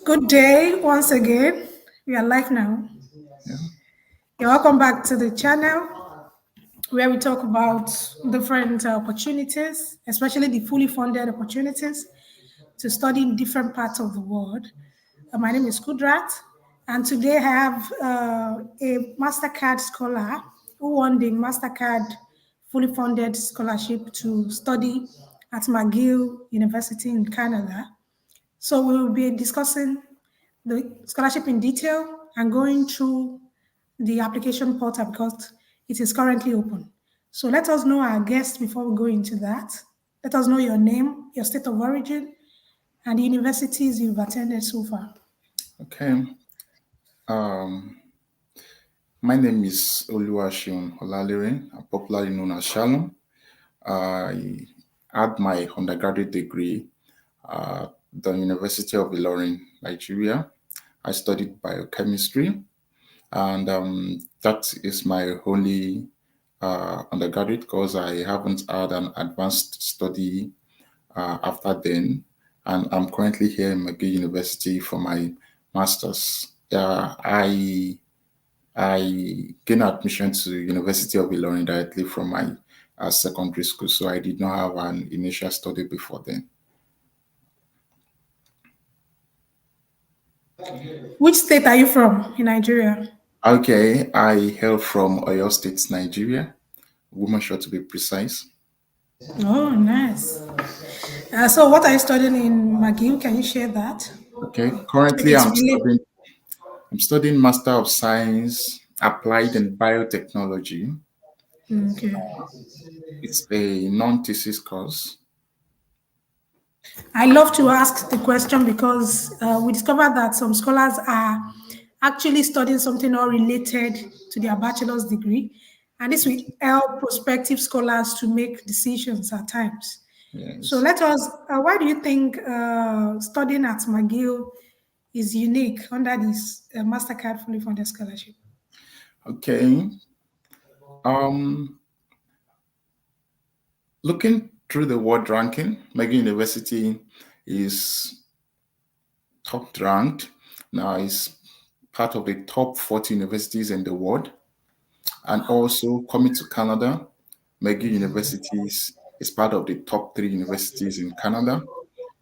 Good day once again. We are live now. Yeah. You're welcome back to the channel where we talk about different opportunities, especially the fully funded opportunities to study in different parts of the world. My name is Kudrat, and today I have a Mastercard scholar who won the Mastercard fully funded scholarship to study at McGill University in Canada. So we will be discussing the scholarship in detail and going through the application portal because it is currently open. So let us know our guest before we go into that. Let us know your name, your state of origin, and the universities you've attended so far. Okay. Um, my name is Oluwaseun Olalerin, popularly known as Shalom. I had my undergraduate degree at the University of Ilorin, Nigeria. I studied biochemistry, and that is my only undergraduate course. I haven't had an advanced study after then, and I'm currently here in McGill University for my master's. I gained admission to University of Ilorin directly from my secondary school, so I did not have an initial study before then. Which state are you from in Nigeria? Okay, I hail from Oyo State, Nigeria, Womanshore to be precise. Oh, nice. So, what are you studying in McGill? Can you share that? Okay, If currently it's related. I'm studying Master of Science Applied in Biotechnology. Okay. It's a non-thesis course. I love to ask the question because we discovered that some scholars are actually studying something not related to their bachelor's degree, and this will help prospective scholars to make decisions at times. So Yes. let us. Why do you think studying at McGill is unique under this Mastercard fully funded scholarship? Okay. Um, Looking through the world ranking, McGill University is top ranked. Now it's part of the top 40 universities in the world. And also coming to Canada, McGill University is part of the top three universities in Canada.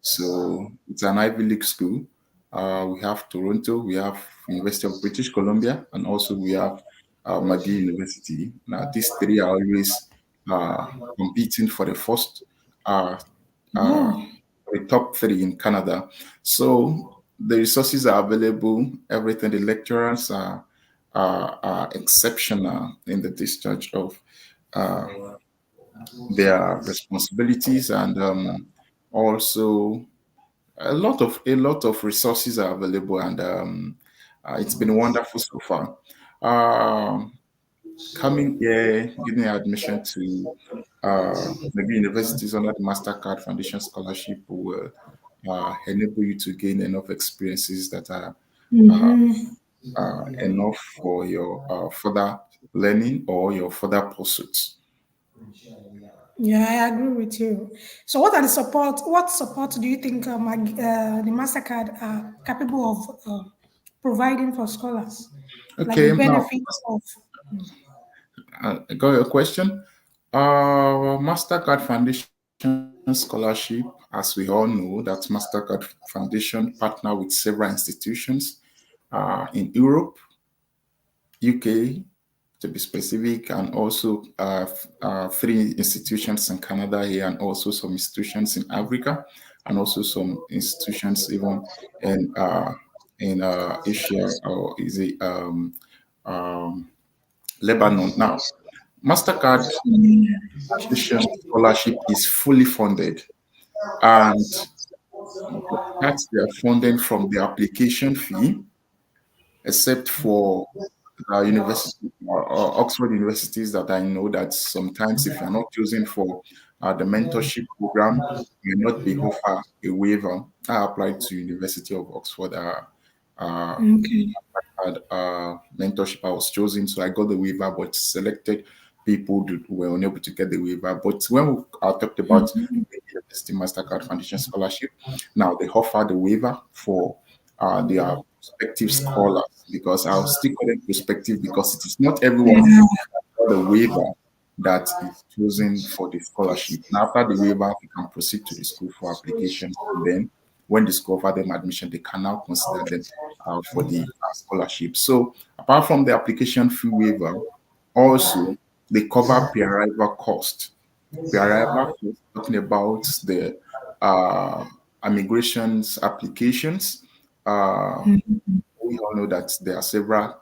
So it's an Ivy League school. We have Toronto, we have University of British Columbia, and also we have McGill University. Now these three are always uh, competing for the first, uh, uh, Oh, the top three in Canada. So the resources are available. Everything, the lecturers are exceptional in the discharge of uh, their responsibilities, and also a lot of resources are available, and it's been wonderful so far. Um, Coming here, getting admission to maybe universities under the Mastercard Foundation Scholarship will enable you to gain enough experiences that are uh, enough for your further learning or your further pursuits. yeah, I agree with you. So, what are the support? What support do you think the Mastercard are capable of providing for scholars? Like the Okay, now benefits of. I got your question. Mastercard Foundation Scholarship, as we all know, that Mastercard Foundation partner with several institutions in Europe, UK, to be specific, and also three institutions in Canada here, and also some institutions in Africa, and also some institutions even in Asia, or is it um, Lebanon. Now, Mastercard Foundation Scholarship is fully funded, and that's their funding from the application fee, except for university or Oxford universities that I know that sometimes if you're not choosing for the mentorship program, you may not be offered a waiver. I applied to University of Oxford. Uh, Okay. had mentorship. I was chosen, so I got the waiver, but selected people were unable to get the waiver. But when we talked about the University Mastercard Foundation Scholarship, now they offer the waiver for their prospective scholars, because I'll still call them prospective because it is not everyone Yeah. got the waiver that is chosen for the scholarship. Now, after the waiver, we can proceed to the school for application. And then, when the school offer them admission, they can now consider them for the scholarship. So, apart from the application fee waiver, also they cover pre-arrival cost. Pre-arrival cost, talking about the uh, immigrations applications. Uh, we all know that there are several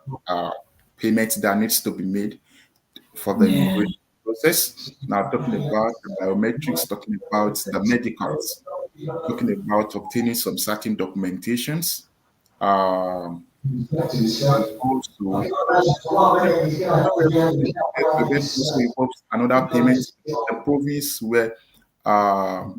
payments that needs to be made for the Yeah. immigration process. Now, talking about the biometrics, talking about the medicals, talking about obtaining some certain documentations, um, and also the payment also involves another payment in the province um,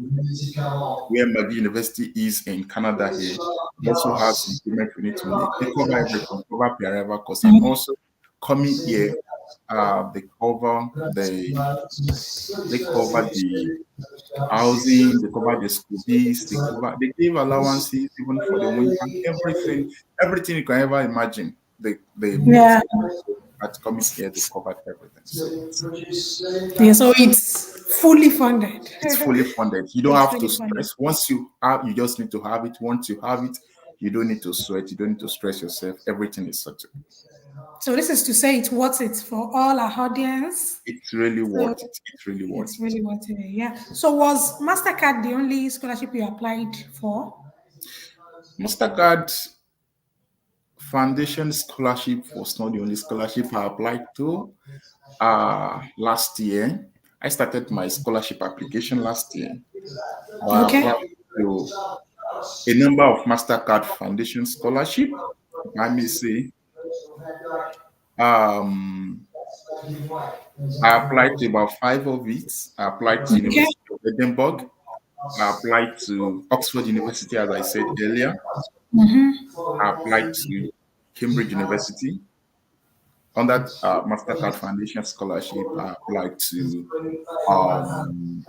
where McGill University is in Canada here. It also has some payment we need to make. They cover everything, cover pre-arrival costs, and also coming here, they cover the housing, they cover the school fees, they give allowances even for the winter, everything you can ever imagine. They put Yeah. at coming here, they covered everything. So Yeah. So it's fully funded. it's fully funded. You don't It's have to fully funded. stress. Once you have, you just need to have it. Once you have it, you don't need to sweat. You don't need to stress yourself. Everything is settled. So this is to say it's worth it for all our audience. It's really So worth it. It's really worth it's it. really worth it. Yeah. So was Mastercard the only scholarship you applied for? Mastercard Foundation Scholarship was not the only scholarship I applied to. Last year, I started my scholarship application last year. I Okay. applied to a number of Mastercard Foundation scholarship. I may say, um, I applied to about five of it. I applied to Okay. University of Edinburgh. I applied to Oxford University, as I said earlier. I applied to Cambridge University. On that Mastercard Foundation scholarship, I applied to um,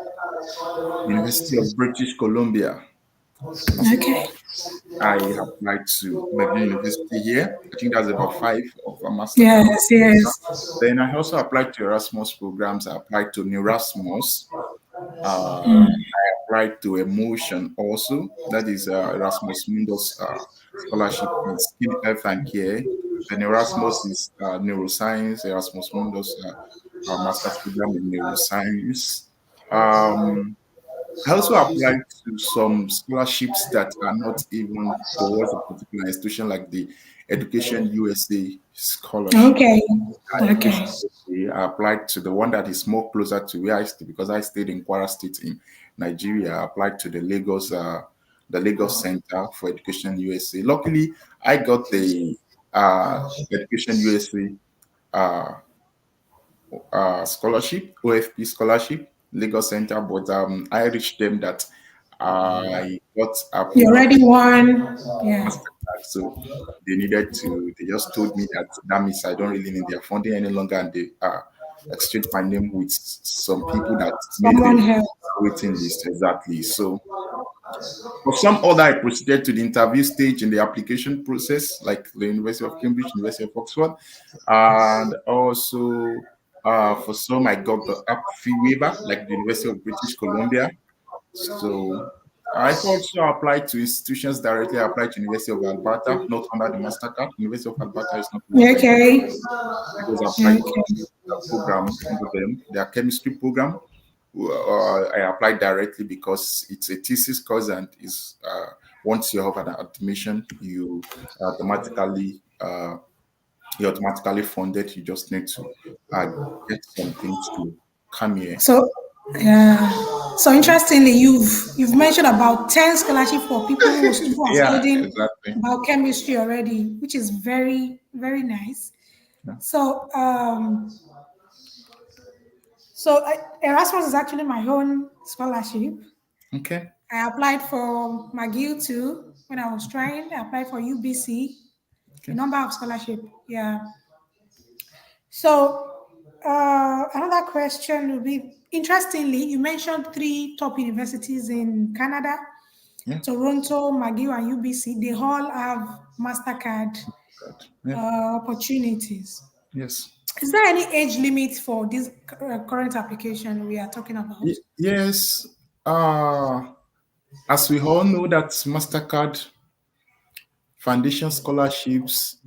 University of British Columbia. Okay. I applied to McGill University here. I think that's about five of a Mastercard. Yes. Yes. Then I also applied to Erasmus programs. I applied to Erasmus. Applied to Emotion also. That is Erasmus Mundus scholarship in skill health and care. Then Erasmus is neuroscience. Erasmus Mundus master's program in neuroscience. Um, I also applied to some scholarships that are not even towards a particular institution, like the Education USA scholarship. Okay. Education Okay. USA, I applied to the one that is more closer to where I stay because I stayed in Kwara State in Nigeria. I applied to the Lagos Center for Education USA. Luckily, I got the Education USA uh, scholarship, OFP scholarship, Lagos Center, but I reached them that I got You approval already won. Yeah. Mastercard. So they just told me that that means I don't really need their funding any longer. And they exchanged my name with some people that made Someone the help. waiting list exactly. So for some other, I proceeded to the interview stage in the application process, like the University of Cambridge, University of Oxford. And also for some, I got the app fee waiver, like the University of British Columbia. So I also applied to institutions directly. I applied to University of Alberta, not under the Mastercard. University of Alberta is not under the Okay. because I applied Okay. to the program under them, their chemistry program. I applied directly because it's a thesis course and is once you have an admission, automatically uh, you're automatically funded. You just need to uh, get some things to come here. So, yeah. So interestingly, you've mentioned about 10 scholarship for people who are Yeah, studying exactly. biochemistry already, which is very, very nice. Yeah. So, Erasmus is actually my own scholarship. Okay. I applied for McGill too when I was trying. I applied for UBC, a Okay. number of scholarship. Yeah. So another question would be: interestingly, you mentioned three top universities in Canada. Yeah. Toronto, McGill, and UBC, they all have Mastercard God. Yeah. opportunities. Yes. Is there any age limit for this current application we are talking about? Yes. Uh, as we all know that Mastercard Foundation scholarships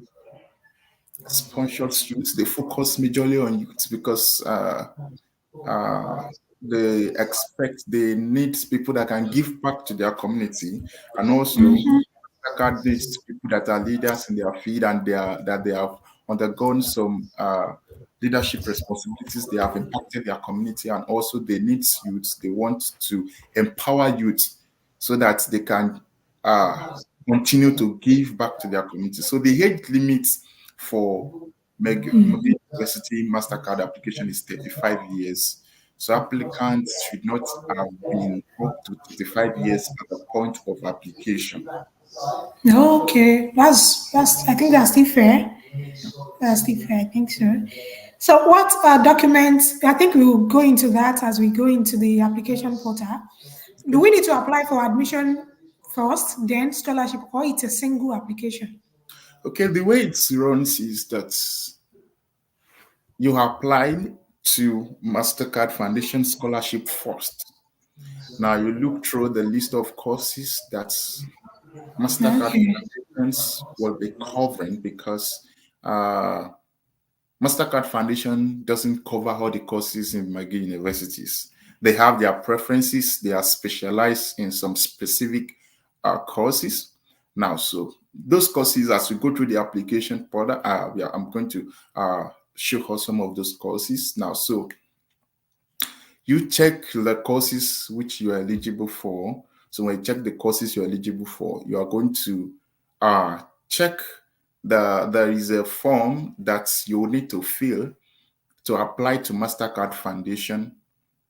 sponsored students, they focus majorly on youth because uh, they expect they need people that can give back to their community, and also Mastercard needs people that are leaders in their field and they have undergone some leadership responsibilities. They have impacted their community, and also they need youth. They want to empower youth so that they can uh, continue to give back to their community. So the age limit for McGill University Mastercard application is 35 years. So applicants should not have been up to 35 years at the point of application. Okay, that's. I think that's still fair. That's still fair. I think so. So, what documents? I think we will go into that as we go into the application portal. Do Okay. we need to apply for admission first, then scholarship, or it's a single application? Okay, the way it runs is that you apply to Mastercard Foundation Scholarship first. Now you look through the list of courses that Mastercard Okay. Foundations will be covering because uh, Mastercard Foundation doesn't cover all the courses in McGill universities. They have their preferences. They are specialized in some specific courses. Now, so those courses, as we go through the application portal, yeah, I'm going to show her some of those courses now. So you check the courses which you are eligible for. So when you check the courses you're eligible for, you are going to check there is a form that you will need to fill to apply to Mastercard Foundation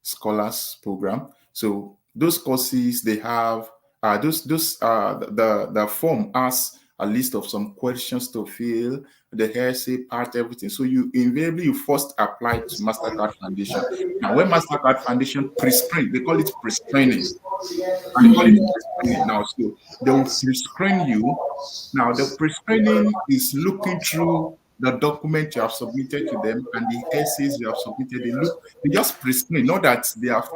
Scholars Program. So those courses they have those the form has a list of some questions to fill, the essay part, everything. So you invariably you first apply to Mastercard Foundation. Now, when Mastercard Foundation pre-screen, they call it pre-screening, and they call it pre-screening now. So they will pre-screen you. Now, the pre-screening is looking through the document you have submitted to them and the essays you have submitted. They just pre-screen, not that they have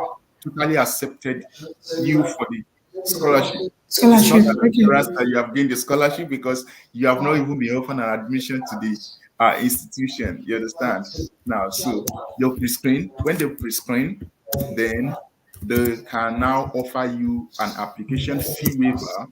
totally accepted you for the scholarship. It's not Scholarship. an Okay. assurance that you have gained the scholarship because you have not even been offered an admission to the institution. You understand? Now, so they'll pre-screen. When they pre-screen, then they can now offer you an application fee waiver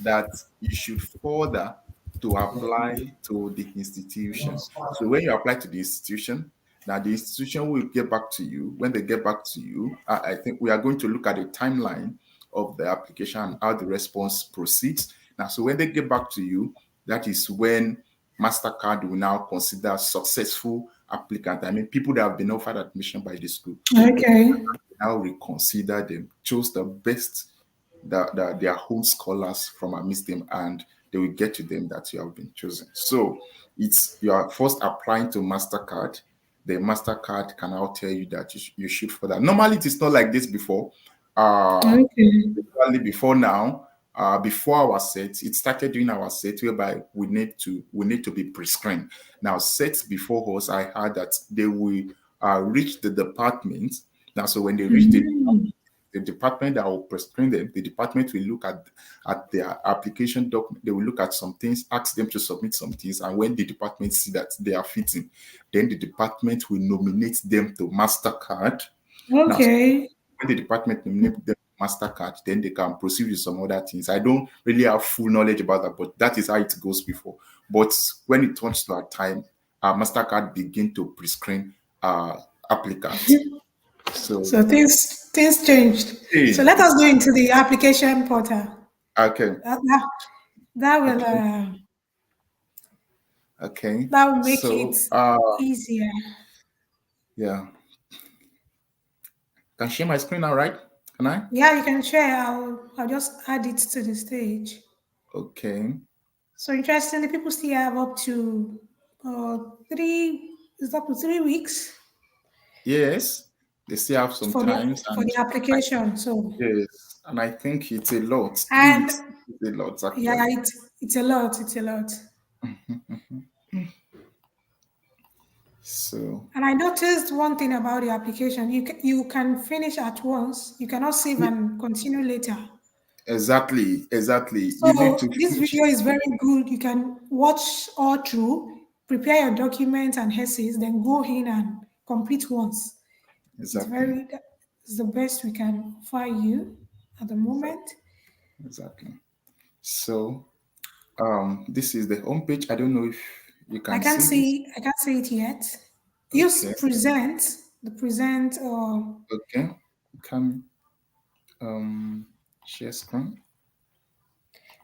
that you should further to apply to the institution. So when you apply to the institution, now the institution will get back to you. When they get back to you, I think we are going to look at the timeline of the application and how the response proceeds. Now, so when they get back to you, that is when MasterCard will now consider successful applicant. I mean, people that have been offered admission by the school. Then Okay. now reconsider them, chose the best their home scholars from amidst them, and they will get to them that you have been chosen. So it's you are first applying to Mastercard. The Mastercard can now tell you that you should for that. Normally, it is not like this before. Okay. Usually before now, before our set, it started doing our set whereby we need to be pre-screened. Now, sets before us, I heard that they will reach the department. Now, so when they reach the department that will prescreen them, the department will look at their application document. They will look at some things, ask them to submit some things, and when the department see that they are fitting, then the department will nominate them to Mastercard. Now, Okay. when the department nominate them to Mastercard, then they can proceed with some other things. I don't really have full knowledge about that, but that is how it goes before. But when it turns to our time, Mastercard begin to prescreen applicants. So, So things changed. So hey, let us go into the application portal. okay. That will Okay. Okay. that will make it So, easier. yeah. Can I share my screen now, right? Can I? Yeah, you can share. I'll just add it to the stage. Okay. So interestingly, people still have up to uh, three. It's up to 3 weeks Yes. They still have some for the times, for and the application. So yes. and I think it's a lot. Three And weeks is a lot yeah, actually. it's a lot. It's a lot. So And I noticed one thing about the application. You can finish at once. You cannot save yeah, and continue later. exactly, exactly. You need to So this finish video it. is very good. You can watch all through, prepare your documents and essays, then go in and complete once. It's Exactly, very it's the best we can offer you at the moment. exactly. So this is the homepage. I don't know if you I can can't see this. see I can't see it yet. Use Okay, present, the present okay. Can um share screen.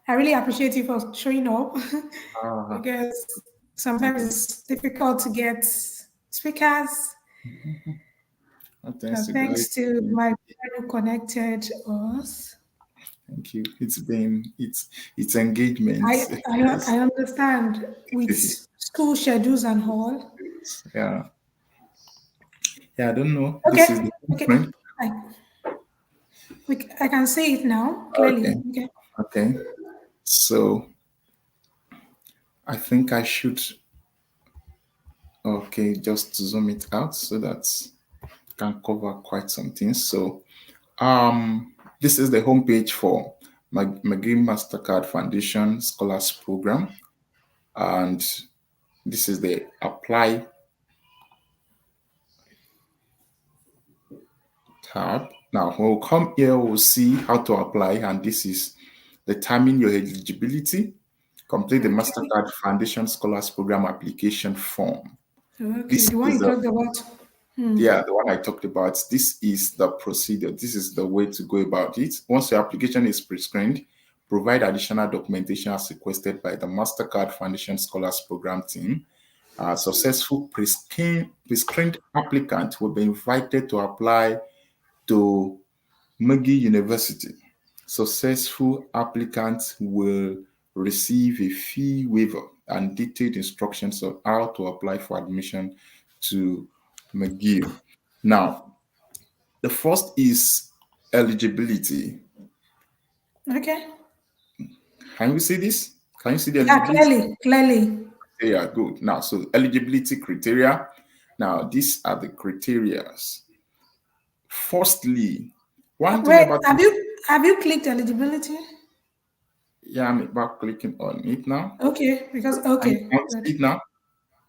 I really appreciate you for showing up Ah, because sometimes thank it's difficult to get speakers. thanks to God. Thanks to my friend who connected us. Thank you. It's engagement. I understand with school schedules and all. Yeah. Yeah, I don't know. Okay, This is the okay. print. I, I can see it now Okay. clearly. Okay. Okay. So I think I should okay just zoom it out so that can cover quite some things. So this is the homepage for McGill Mastercard Foundation Scholars Program, and this is the apply tab. Now, when we come here, we'll see how to apply, and this is determine your eligibility, complete the Okay. Mastercard Foundation Scholars Program application form. Okay. This The one is you the talked about. yeah, the one I talked about. This is the procedure. This is the way to go about it. Once your application is pre-screened, provide additional documentation as requested by the Mastercard Foundation Scholars Program team. A successful pre-screened applicant will be invited to apply to McGill University. Successful applicants will receive a fee waiver and detailed instructions on how to apply for admission to McGill. Now, the first is eligibility. Okay. Can you see this? Can you see the Yeah, eligibility? clearly. Clearly. Yeah, good. Now, so eligibility criteria. Now, these are the criterias. Firstly, one thing Wait, about have you clicked eligibility? yeah, I'm about clicking on it now. Okay, because Can okay, you good. see it now?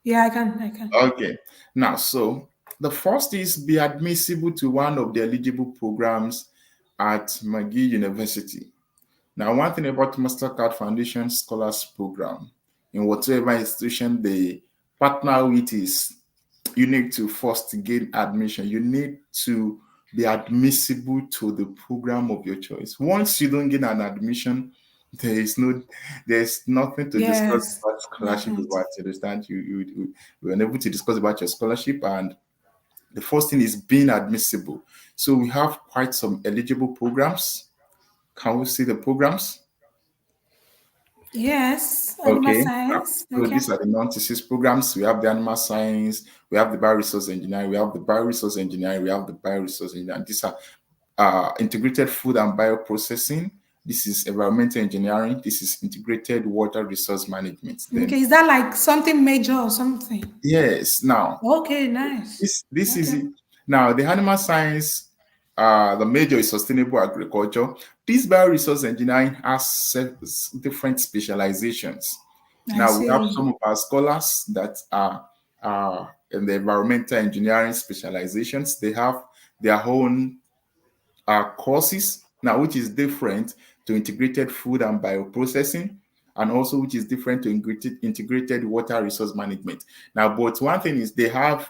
Yeah, I can. Okay. Now, so the first is be admissible to one of the eligible programs at McGill University. Now, one thing about Mastercard Foundation Scholars Program, in whatever institution they partner with is you need to first gain admission. You need to be admissible to the program of your choice. Once you don't get an admission, there is no, there's nothing to discuss Yes, about scholarship nothing. about. You understand? You were unable to discuss about your scholarship, and the first thing is being admissible. So we have quite some eligible programs. Can we see the programs? Yes, animal Okay. science. So Okay. these are the non-thesis programs. We have the animal science, we have the bioresource engineering, we have the bioresource engineering, we have the bioresource engineering. These are integrated food and bioprocessing. This is environmental engineering. This is integrated water resource management. Then Okay, is that like something major or something? yes, now Okay, nice. this is Okay. it. Now the animal science, the major is sustainable agriculture. This bioresource engineering has different specializations. I Now we have some see. of our scholars that are in the environmental engineering specializations. They have their own courses now, which is different to integrated food and bioprocessing, and also which is different to integrated water resource management. Now, but one thing is they have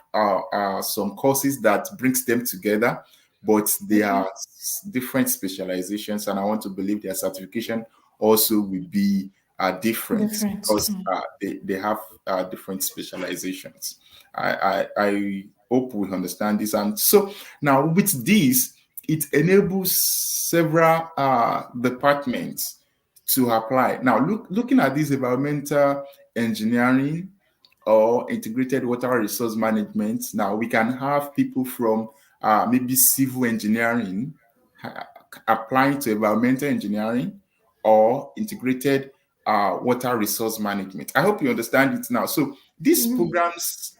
some courses that brings them together, but they Okay. are different specializations, and I want to believe their certification also will be different Different. because they have different specializations. I hope we understand this. And so now with this, it enables several departments to apply. Now, looking at this environmental engineering or integrated water resource management, now we can have people from maybe civil engineering applying to environmental engineering or integrated water resource management. I hope you understand it now. So these programs,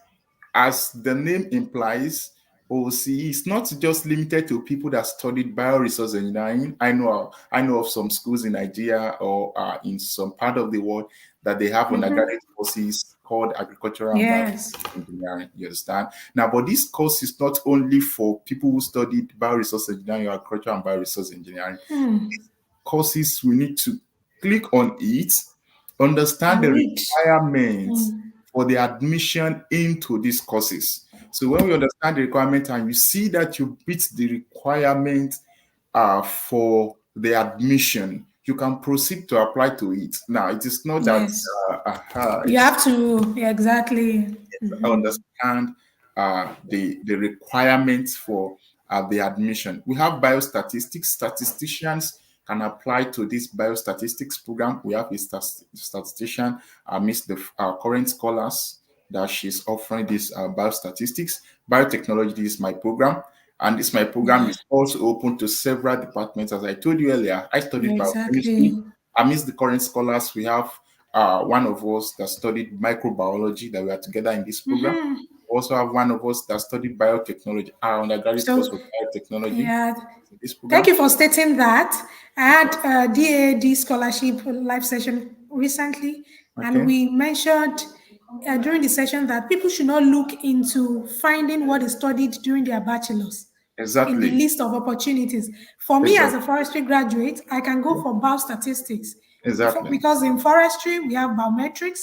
as the name implies, OC is not just limited to people that studied bioresource engineering. I know of some schools in Nigeria or in some part of the world that they have undergraduate courses called agricultural and bioresource Yes. engineering. You understand? Now, but this course is not only for people who studied bioresource engineering or agriculture and bioresource engineering. Courses we need to click on it, understand And the read. requirements for the admission into these courses. So when we understand the requirement and you see that you meet the requirement for the admission, you can proceed to apply to it. Now, it is not that Yes. it You is have to, yeah, exactly. understand the requirements for the admission. We have biostatistics. Statisticians can apply to this biostatistics program. We have a statistician, Miss the current scholars that she's offering this biostatistics. Biotechnology is my program. And this my program Yeah, is also open to several departments. As I told you earlier, I studied biochemistry. exactly. Amidst the current scholars, we have one of us that studied microbiology that we are together in this program. We also have one of us that studied biotechnology. Our undergraduate course So, was biotechnology yeah, in this thank program. you for stating that. I had a DAD scholarship live session recently, and Okay, we mentioned during the session that people should not look into finding what is studied during their bachelor's in the exactly, list of opportunities. For me, as exactly, a forestry graduate, I can go for biostatistics exactly. because in forestry we have biometrics,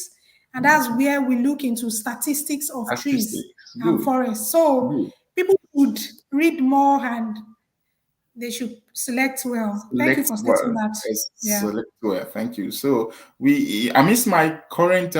and that's where we look into statistics of trees Statistics, and good, forests. So good. people should read more and they should select well. Thank you Select for stating well. that. Yes, Yeah. select well. Thank you. So I miss my current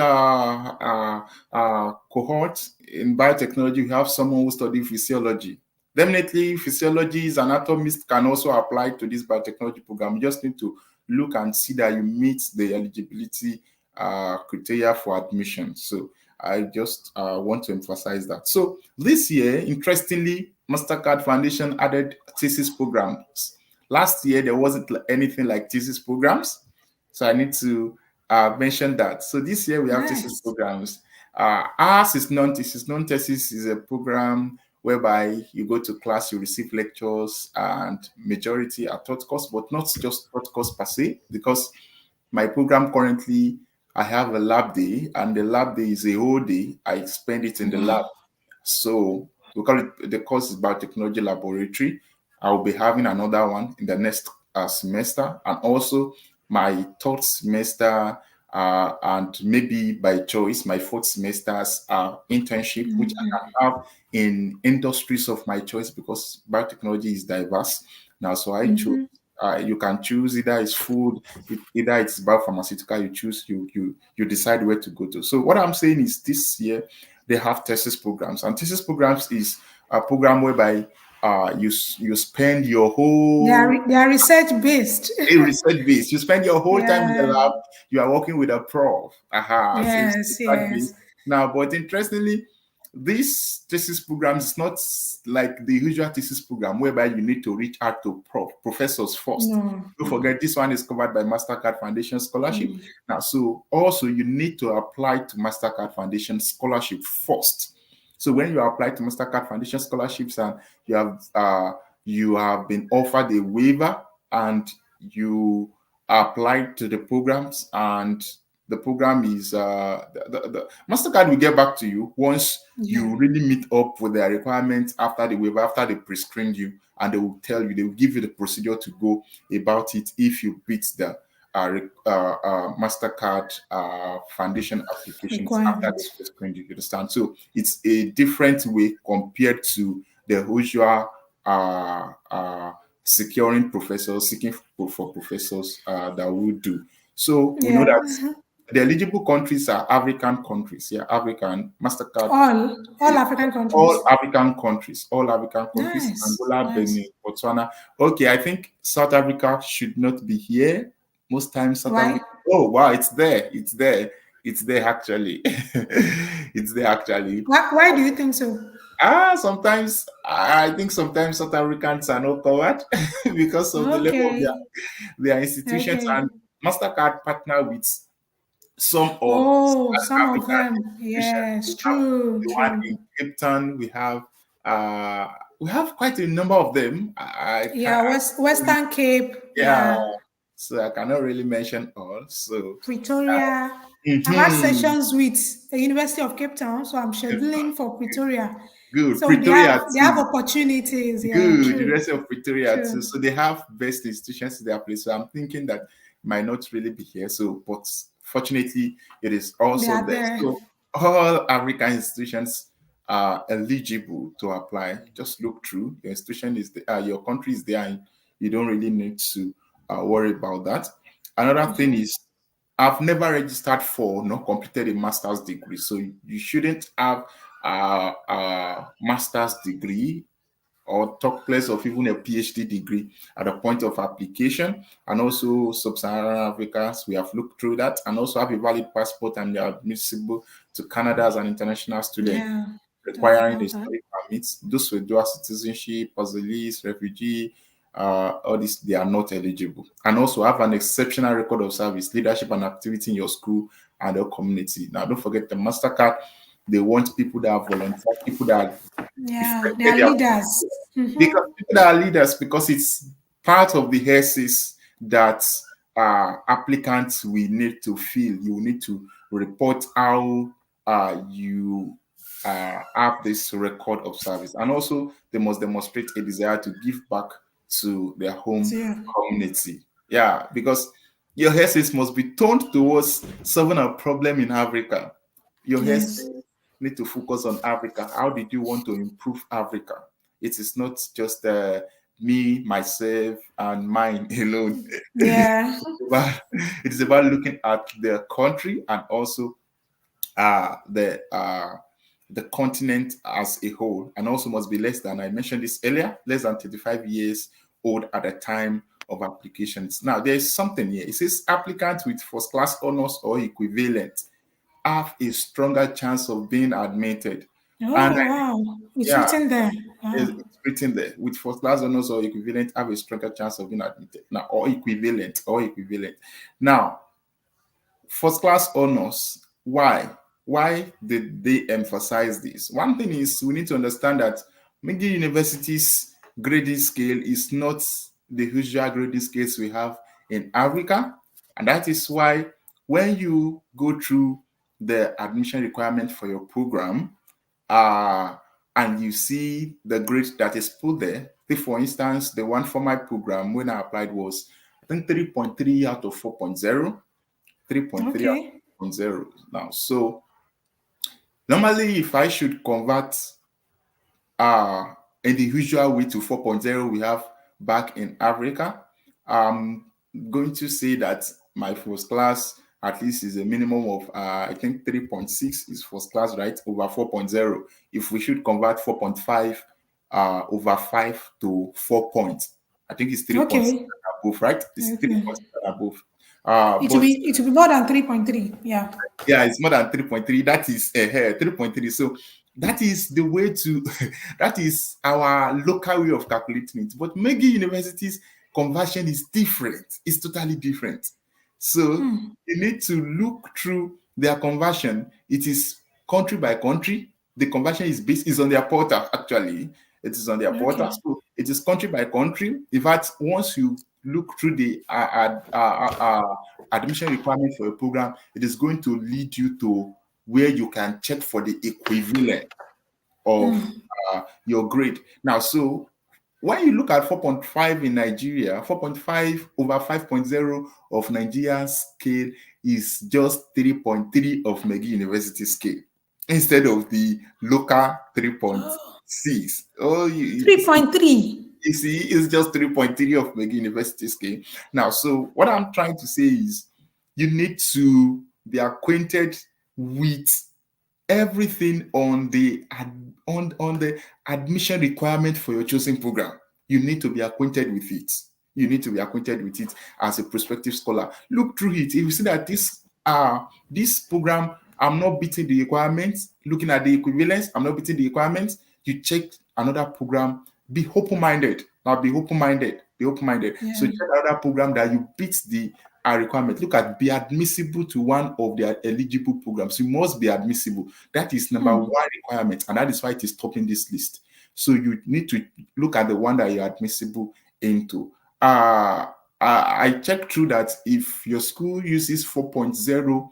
cohort in biotechnology. We have someone who studied physiology. Definitely, physiologists, anatomists can also apply to this biotechnology program. You just need to look and see that you meet the eligibility criteria for admission. So I just want to emphasize that. So this year, interestingly, Mastercard Foundation added thesis programs. Last year, there wasn't anything like thesis programs. So I need to mention that. So this year, we have thesis Nice. programs. Ours is non-thesis. Non-thesis is a program whereby you go to class, you receive lectures, and majority are taught course, but not just taught course per se, because my program currently, I have a lab day, and the lab day is a whole day. I spend it in the lab. So we call it, the course is biotechnology laboratory. I'll be having another one in the next semester, and also my third semester, and maybe by choice, my fourth semester's internship, which I can have in industries of my choice because biotechnology is diverse. Now, so I chose. You can choose either it's food, either it's biopharmaceutical. You choose, you decide where to go to. So what I'm saying is, this year they have thesis programs, and thesis programs is a program whereby you spend your whole They are research based. research base. You spend your whole time in the Yeah. lab. You are working with a prof. Aha, so it's Yes. research base. Yes. Now, but interestingly, this thesis program is not like the usual thesis program whereby you need to reach out to professors first. No. Don't forget, this one is covered by Mastercard Foundation Scholarship. Now, so also you need to apply to Mastercard Foundation Scholarship first. So when you apply to Mastercard Foundation scholarships and you have been offered a waiver and you apply to the programs, and the program is the Mastercard will get back to you once Yeah. you really meet up with their requirements after the waiver, after they pre-screened you, and they will tell you, they will give you the procedure to go about it if you beat the Mastercard foundation applications after they Requirement. pre-screened you. You understand? So it's a different way compared to the usual securing professors, seeking for professors that will do. So we know Yeah. that the eligible countries are African countries. Yeah, African Mastercard. All African countries. All African countries, Nice. Angola, Nice. Benin, Botswana. Okay, I think South Africa should not be here. Most times, South Why? Africa. Oh wow, it's there. It's there. It's there actually. It's there actually. Why do you think so? Sometimes I think sometimes South Africans are not covered because of the level of Okay. their institutions, Okay. and Mastercard partner with some of Oh, South some of African them. institutions. Yes, We have true, the one true. in Cape Town. We have quite a number of them. I can't. Yeah, Western Cape. Yeah, Yeah, so I cannot really mention all. So, Pretoria. I've had mhm. sessions with the University of Cape Town, so I'm scheduling for Pretoria. Good. So Pretoria they have too. opportunities. Yeah, Good. true, University of Pretoria too. true. So they have best institutions in their place. So I'm thinking that might not really be here. So, but fortunately, it is They also are there. there. So all African institutions are eligible to apply. Just look through. Your institution is there, your country is there, and you don't really need to worry about that. Another thing is I've never registered for nor completed a master's degree. So you shouldn't have a master's degree or talk less of even a PhD degree at the point of application. And also sub-Saharan Africans, we have looked through that, and also have a valid passport and they are admissible to Canada as an international student Yeah, that's requiring a about that. study permit. Those with dual citizenship, Asylees, refugee, all this, they are not eligible. And also have an exceptional record of service, leadership, and activity in your school and your community. Now, don't forget the MasterCard, they want people that are volunteer, people that Yeah, they befriended are their leaders. because people that are leaders, because it's part of the HERSIS that applicants will need to fill. You will need to report how you have this record of service, and also they must demonstrate a desire to give back to their home So, yeah. community. Yeah, because your HERSIS must be turned towards solving a problem in Africa. Your Yes. HERSIS need to focus on Africa. How did you want to improve Africa? It is not just me, myself, and mine alone. Yeah. But it is about looking at the country and also uh, the uh, the continent as a whole, and also must be less than, I mentioned this earlier, less than 35 years old at the time of applications. Now, there is something here. It says applicants with first class honors or equivalent have a stronger chance of being admitted. And Oh, wow. It's yeah, written there. Wow. it's written there. With first class honors or equivalent, have a stronger chance of being admitted. Now, or equivalent. Now, first class honors. Why? Why did they emphasize this? One thing is we need to understand that McGill University's grading scale is not the usual grading scales we have in Africa. And that is why when you go through the admission requirement for your program, and you see the grade that is put there. Take for instance, the one for my program when I applied was I think 3.3 out of 4.0, 3.3 out Okay. of 4.0 now. So normally if I should convert in the usual way to 4.0 we have back in Africa, I'm going to say that my first class at least is a minimum of I think 3.6 is first class, right? Over 4.0. If we should convert 4.5 over 5 to 4 points, I think it's 3.6 Okay. above, right? It's Okay. 3.6 above. It But will be more than 3.3. Yeah. yeah, it's more than 3.3. That is 3.3. So that is the way to, that is our local way of calculating it. But McGill University's conversion is different. It's totally different. So you need to look through their conversion. It is country by country. The conversion is based is on their portal, actually. It is on their portal. Okay. So it is country by country. In fact, once you look through the admission requirement for a program, it is going to lead you to where you can check for the equivalent of your grade. Now, so when you look at 4.5 in Nigeria, 4.5 over 5.0 of Nigeria's scale is just 3.3 of McGill University scale instead of the local 3.6. Oh, see, 3.3. you see, it's just 3.3 of McGill University scale. Now, so what I'm trying to say is you need to be acquainted with everything on the on the admission requirement for your chosen program. You need to be acquainted with it. You need to be acquainted with it as a prospective scholar. Look through it. If you see that this program, I'm not beating the requirements, looking at the equivalence, I'm not beating the requirements, You check another program, be open-minded. Now be open-minded, be open-minded. So Yeah. check another program that you beat the requirement. Look at be admissible to one of their eligible programs. You must be admissible. That is number one requirement, and that is why it is topping this list. So you need to look at the one that you're admissible into. I checked through that if your school uses 4.0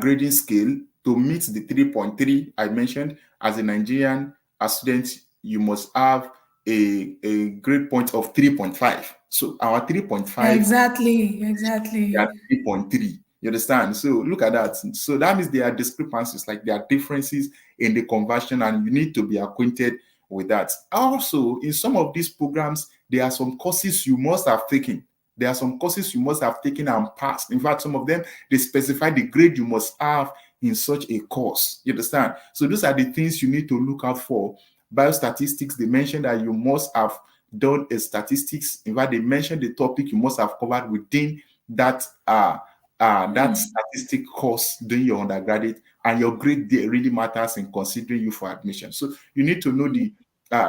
grading scale to meet the 3.3 I mentioned, as a Nigerian student, you must have a grade point of 3.5. So our 3.5, Exactly. they are Exactly. 3.3. You understand? So look at that. So that means there are discrepancies, like there are differences in the conversion, and you need to be acquainted with that. Also, in some of these programs, there are some courses you must have taken. There are some courses you must have taken and passed. In fact, some of them, they specify the grade you must have in such a course. You understand? So those are the things you need to look out for. Biostatistics, they mentioned that you must have done a statistics. In fact, they mentioned the topic you must have covered within that that statistic course during your undergraduate, and your grade there really matters in considering you for admission. So you need to know the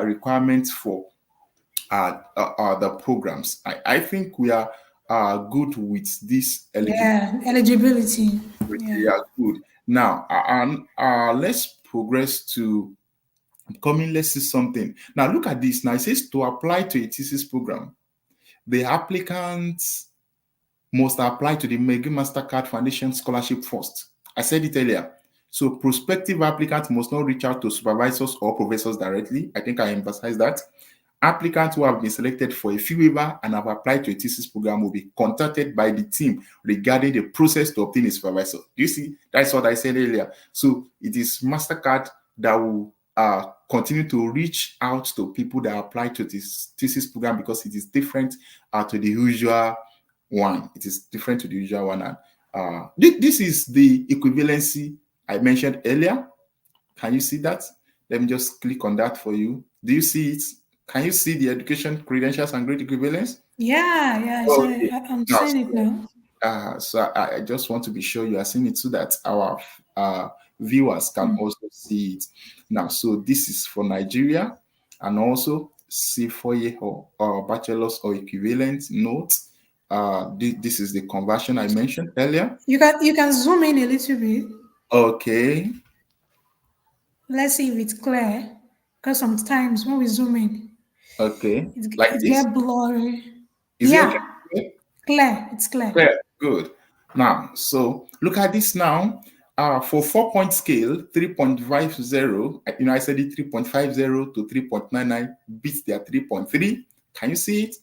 requirements for the programs. I think we are good with this eligibility. Yeah. Eligibility. We Yeah. are good. Now, let's progress to coming. Let's see something. Now, look at this. Now, it says to apply to a thesis program, the applicants must apply to the McGill Mastercard Foundation Scholarship first. I said it earlier. So prospective applicants must not reach out to supervisors or professors directly. I think I emphasized that. Applicants who have been selected for a fee waiver and have applied to a thesis program will be contacted by the team regarding the process to obtain a supervisor. Do you see? That's what I said earlier. So it is Mastercard that will continue to reach out to people that apply to this thesis program, because it is different to the usual one. It is different to the usual one. And this is the equivalency I mentioned earlier. Can you see that? Let me just click on that for you. Do you see it? Can you see the education credentials and grade equivalence? Yeah. Yeah. So Okay. I'm Now, seeing it now. I just want to be sure you are seeing it so that our viewers can also see it. Now, so this is for Nigeria, and also C4A or bachelor's or equivalent note. This is the conversion I mentioned earlier. You can zoom in a little bit. Okay, Let's see if it's clear. Because sometimes when we zoom in, okay, it like it this. get blurry. Is it Yeah. okay? Clear. It's clear. Clear. Good. Now, so look at this now. For 4-point scale, 3.50, I said it 3.50 to 3.99 beats their 3.3. Can you see it?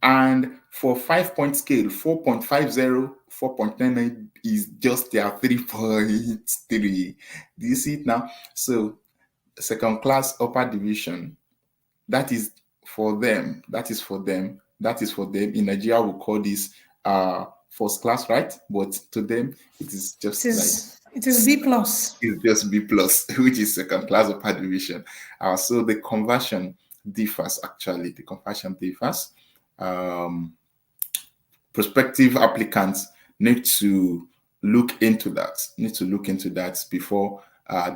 And for 5-point scale, 4.50, 4.99 is just their 3.3. Do you see it now? So, second class upper division, that is for them. That is for them. That is for them. In Nigeria, we call this first class, right? But to them, it is It just like is it is B plus. it's just B plus, which is second class upper division. So the conversion differs actually. The conversion differs. Um, Prospective applicants need to look into that. Need to look into that before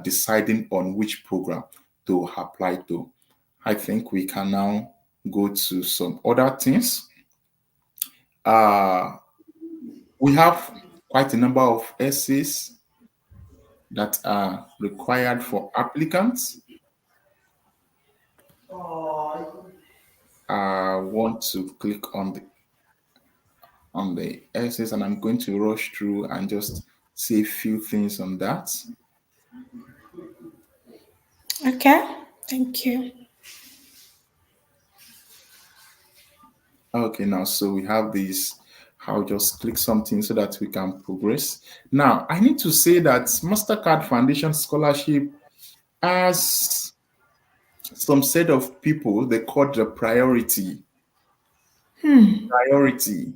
deciding on which program to apply to. I think we can now go to some other things. Uh, we have quite a number of essays that are required for applicants. I want to click on the essays, and I'm going to rush through and just say a few things on that. Okay. Thank you. Okay, now so we have this. I'll just click something so that we can progress. Now, I need to say that Mastercard Foundation Scholarship has some set of people they call the priority, priority.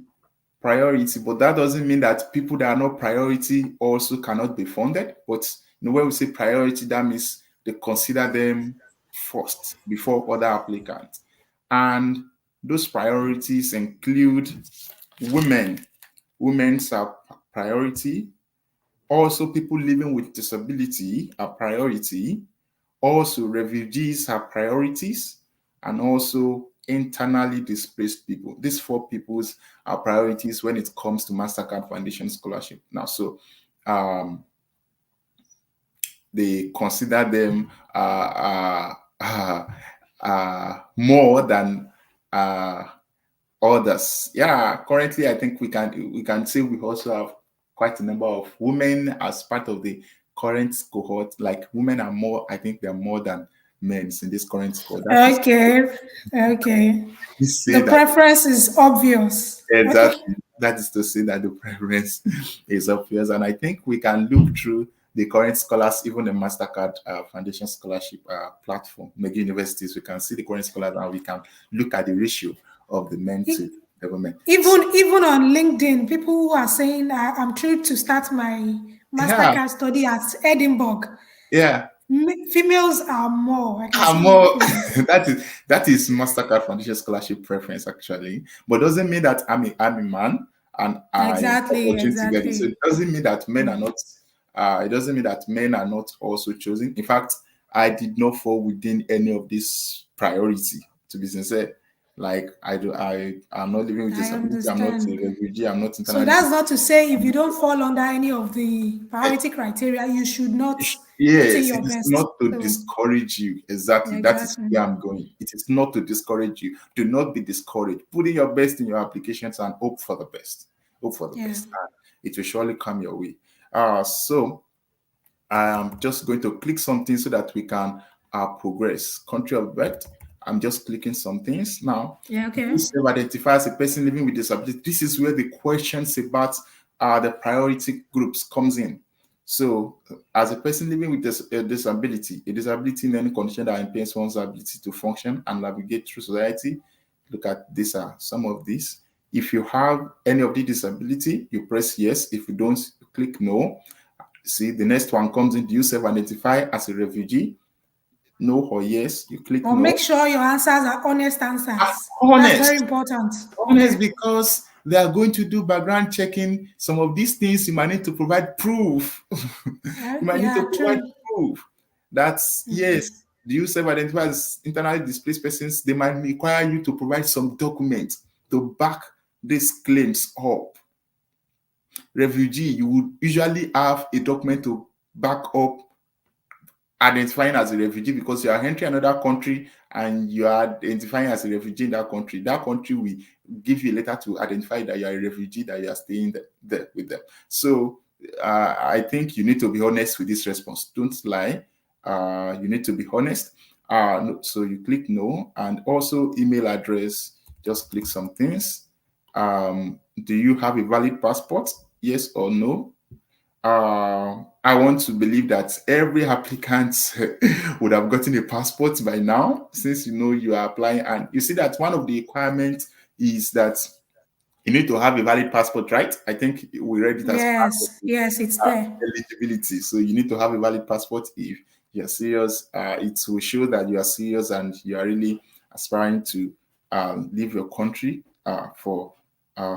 But that doesn't mean that people that are not priority also cannot be funded. But when we say priority, that means they consider them first before other applicants. And those priorities include women. Women's are priority. Also, people living with disability are priority. Also, refugees have priorities, and also internally displaced people. These four peoples are priorities when it comes to Mastercard Foundation Scholarship. Now, so um, they consider them more than uh, others. Yeah, currently I think we can say we also have quite a number of women as part of the current cohort. Like women are more, I think they're more than men in this current cohort. That is Okay. Okay. to The say that preference is obvious. Okay. exactly, that is to say that the preference is obvious, and I think we can look through the current scholars, even the Mastercard Foundation Scholarship platform, McGill universities. We can see the current scholars, and we can look at the ratio of the men to the women. Even on LinkedIn, people who are saying I'm trying to start my Yeah, Mastercard study at Edinburgh. yeah. Females are more. I can I'm see more more females. that is Mastercard Foundation Scholarship preference actually, but doesn't mean that I'm a man and I Exactly, opportunity to get it. So exactly. it doesn't mean that men are not. It doesn't mean that men are not also chosen. In fact, I did not fall within any of this priority. To be sincere, like I do, I am not living with I disability. I'm not a understand. refugee. I'm not So internally that's displaced. not to say if you don't fall under any of the priority criteria, you should not put in Yes, your it is best. not to So discourage you. Exactly. That is exactly. where I'm going. It is not to discourage you. Do not be discouraged. Put in your best in your applications and hope for the best. Hope for the Yeah. best. And it will surely come your way. So I'm just going to click something so that we can progress. Country of birth. I'm just clicking some things now. Yeah, Do okay. you self-identify as a person living with disability? This is where the questions about the priority groups comes in. So, as a person living with a disability in any condition that impairs one's ability to function and navigate through society, look at these are some of these. If you have any of the disability, you press yes. If you don't, you click no. See, the next one comes in. Do you self-identify as a refugee? No or yes. You click But make no. sure your answers are honest answers. That's very Honest. important. Honest Okay. because they are going to do background checking. Some of these things you might need to provide proof. You might need to Yeah, provide true. proof. That's yes. Do you self-identify as internally displaced persons? They might require you to provide some documents to back these claims up. Refugee, you would usually have a document to back up identifying as a refugee because you are entering another country and you are identifying as a refugee in that country. That country will give you a letter to identify that you are a refugee, that you are staying there with them. So I think you need to be honest with this response. Don't lie. You need to be honest. So you click no, and also email address. Just click some things. Do you have a valid passport? Yes or no? I want to believe that every applicant would have gotten a passport by now, since you know you are applying. And you see that one of the requirements is that you need to have a valid passport, right? I think we read it as part of Yes, the yes, it's there. eligibility. So you need to have a valid passport if you're serious. It will show that you are serious and you are really aspiring to leave your country for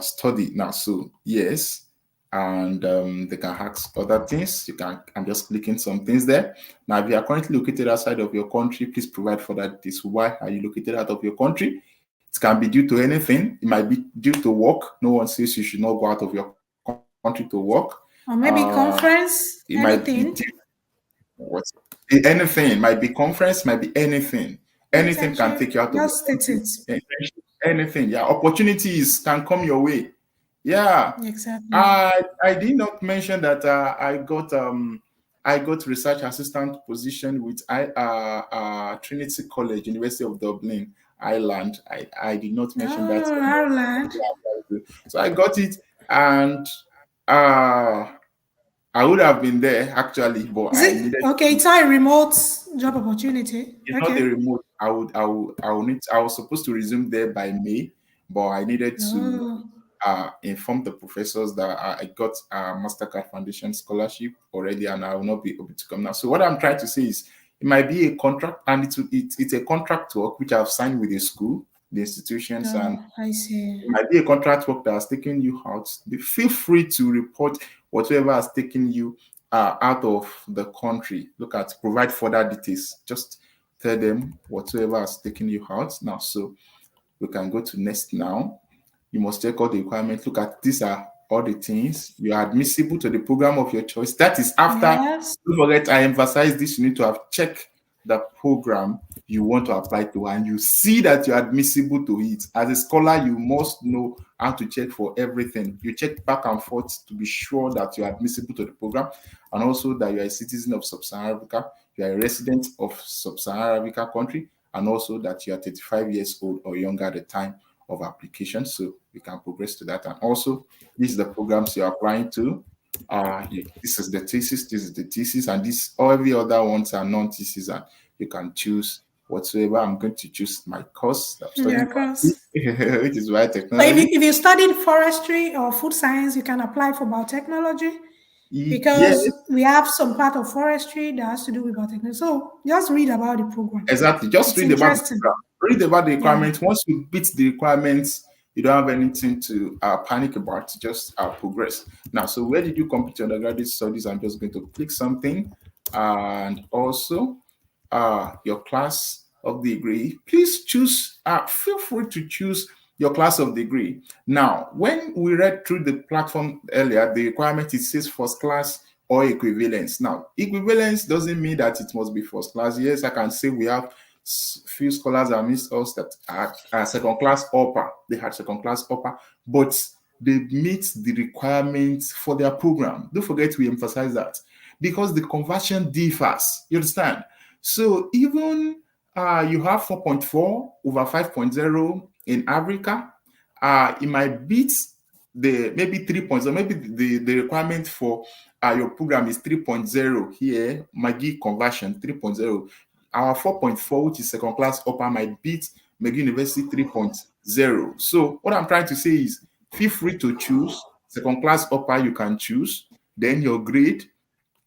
study now. So yes, and they can ask other things. You can. I'm just clicking some things there. Now, if you are currently located outside of your country, please provide for that. This why are you located out of your country? It can be due to anything. It might be due to work. No one says you should not go out of your country to work. Or maybe It conference, might be due anything. what anything. Might be conference. Might be anything. Anything can Internship. take you out of your Just state country. it. Anything. Yeah, opportunities can come your way. Yeah, Exactly. I did not mention that I got research assistant position with Trinity College, University of Dublin, Ireland. I did not mention that. Oh, Ireland. So I got it, and uh, I would have been there actually, but Is I it needed okay? to. It's not a remote job opportunity. It's not a Okay. remote. I was supposed to resume there by May, but I needed to Oh, inform the professors that I got a Mastercard Foundation scholarship already, and I will not be able to come now. So what I'm trying to say is, it might be a contract, and it's a contract work which I've signed with the school, the institutions, and oh, I see. it might be a contract work that has taken you out. Feel free to report whatever has taken you out of the country. Look at provide further details. Just tell them whatsoever has taken you out now. So we can go to next now. You must check all the requirements. Look at these are all the things. You are admissible to the program of your choice. That is after, Yes. don't forget, I emphasize this. You need to have checked the program you want to apply to, and you see that you're admissible to it. As a scholar, you must know how to check for everything. You check back and forth to be sure that you're admissible to the program, and also that you're a citizen of Sub-Saharan Africa, you are a resident of Sub-Saharan Africa country, and also that you are 35 years old or younger at the time of application. So we can progress to that. And also, these are the programs you're applying to. This is the thesis, and this all every other ones are non-thesis, and you can choose whatsoever. I'm going to choose my course that I'm Yeah, studying, of course. which is So if biotechnology. if you studied forestry or food science, you can apply for biotechnology Yes, because we have some part of forestry that has to do with biotechnology. So just read about the program. exactly. Just It's read about the interesting. program. Read about the Yeah. requirements. Once you beat the requirements, you don't have anything to panic about. Just progress. Now, so where did you complete your undergraduate studies? I'm just going to click something, and also your class of degree. Please choose. Feel free to choose your class of degree. Now, when we read through the platform earlier, the requirement it says first class or equivalence. Now, equivalence doesn't mean that it must be first class. Yes, I can say we have few scholars amidst us that are second class upper. They had second class upper, but they meet the requirements for their program. Don't forget we emphasize that because the conversion differs. You understand? So even you have 4.4 over 5.0 in Africa, it might beat the maybe 3.0, maybe the requirement for your program is 3.0 here, McGill conversion 3.0. Our 4.4, which is second class upper, might beat McGill University 3.0. So what I'm trying to say is feel free to choose second class upper, you can choose, then your grade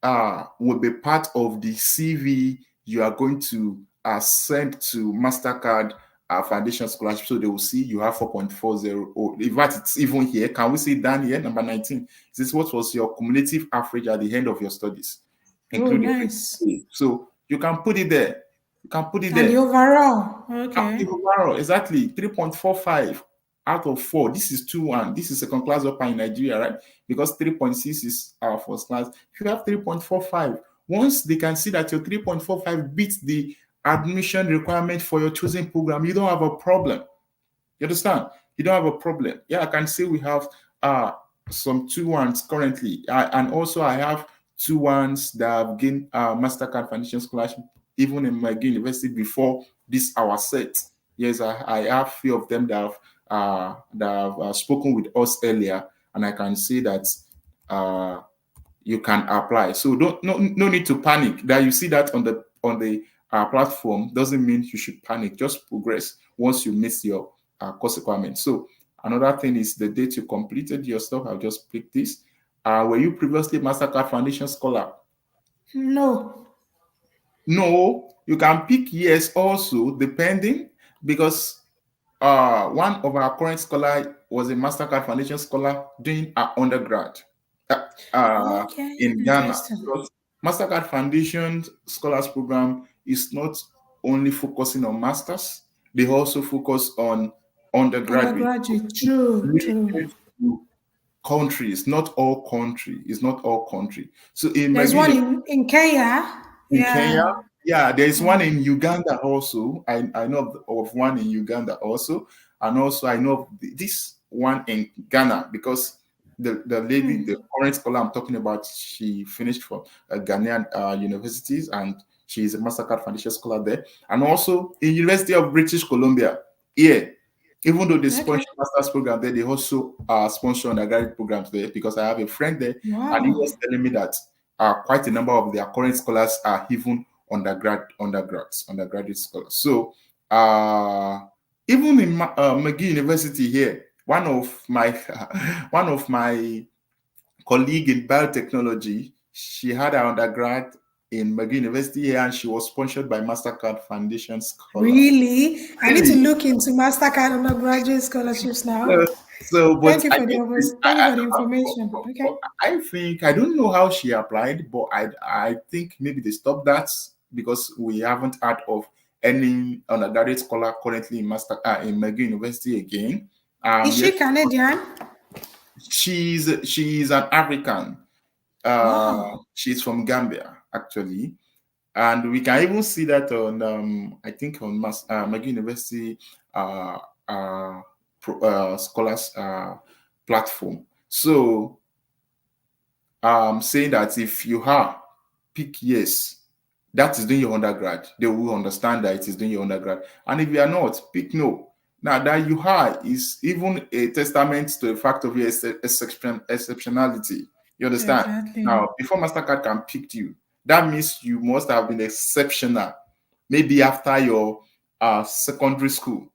will be part of the CV you are going to send to Mastercard Foundation Scholarship. So they will see you have 4.40. Or in fact, it's even here. Can we see down here, number 19? This is what was your cumulative average at the end of your studies, Oh, including nice. so you can put it there. You can put it And the there. overall, okay. Overall, exactly 3.45 out of 4. This is 2-1. This is second class upper in Nigeria, right? Because 3.6 is our first class. If you have 3.45, once they can see that your 3.45 beats the admission requirement for your chosen program, you don't have a problem. You understand? You don't have a problem. Yeah, I can say we have some 2-1s currently. And also I have 2-1s that have gained Mastercard Foundation Scholarship even in McGill University before this our set. Yes, I have few of them that have spoken with us earlier, and I can see that you can apply. So don't no need to panic. That you see that on the platform doesn't mean you should panic. Just progress once you miss your course requirement. So another thing is the date you completed your stuff. I'll just pick this. Were you previously Mastercard Foundation Scholar? No. No, you can pick yes also, depending, because one of our current scholar was a Mastercard Foundation scholar doing our undergrad uh, uh, Okay, in Ghana. interesting. Because Mastercard Foundation Scholars Program is not only focusing on masters; they also focus on undergraduate. Undergraduate, true, true. Limited to countries, not all country. It's not all country. So in There's McGill one in Kenya. in Kenya. Yeah. Yeah, there's one Yeah. in Uganda also. I know of one in Uganda also. And also I know of this one in Ghana because the lady, the current scholar I'm talking about, she finished from Ghanaian universities and she's a Mastercard Foundation scholar there. And also in University of British Columbia. Yeah, even though they Okay. sponsor master's program there, they also sponsor undergraduate programs there because I have a friend there and he Wow. was telling me that quite a number of their current scholars are even undergraduate scholars. So even in McGill University here, one of my one of my colleague in biotechnology, she had her undergrad in McGill University here, and she was sponsored by Mastercard Foundation Scholar. Really? I need to Really? look into Mastercard undergraduate scholarships now. So, but I think this, Thank you for the but, information. but Okay. I think I don't know how she applied, but I think maybe they stopped that because we haven't heard of any undergraduate scholar currently in McGill University again. Is Yes, she Canadian? she's an African. Wow. She's from Gambia actually, and we can even see that on I think on McGill University uh, uh, scholars platform. So saying that if you are pick yes, that is doing your undergrad, they will understand that it is doing your undergrad. And if you are not, pick no. Now that you are is even a testament to the fact of your exceptionality. You understand? Exactly. Now, before Mastercard can pick you, that means you must have been exceptional. Maybe after your secondary school,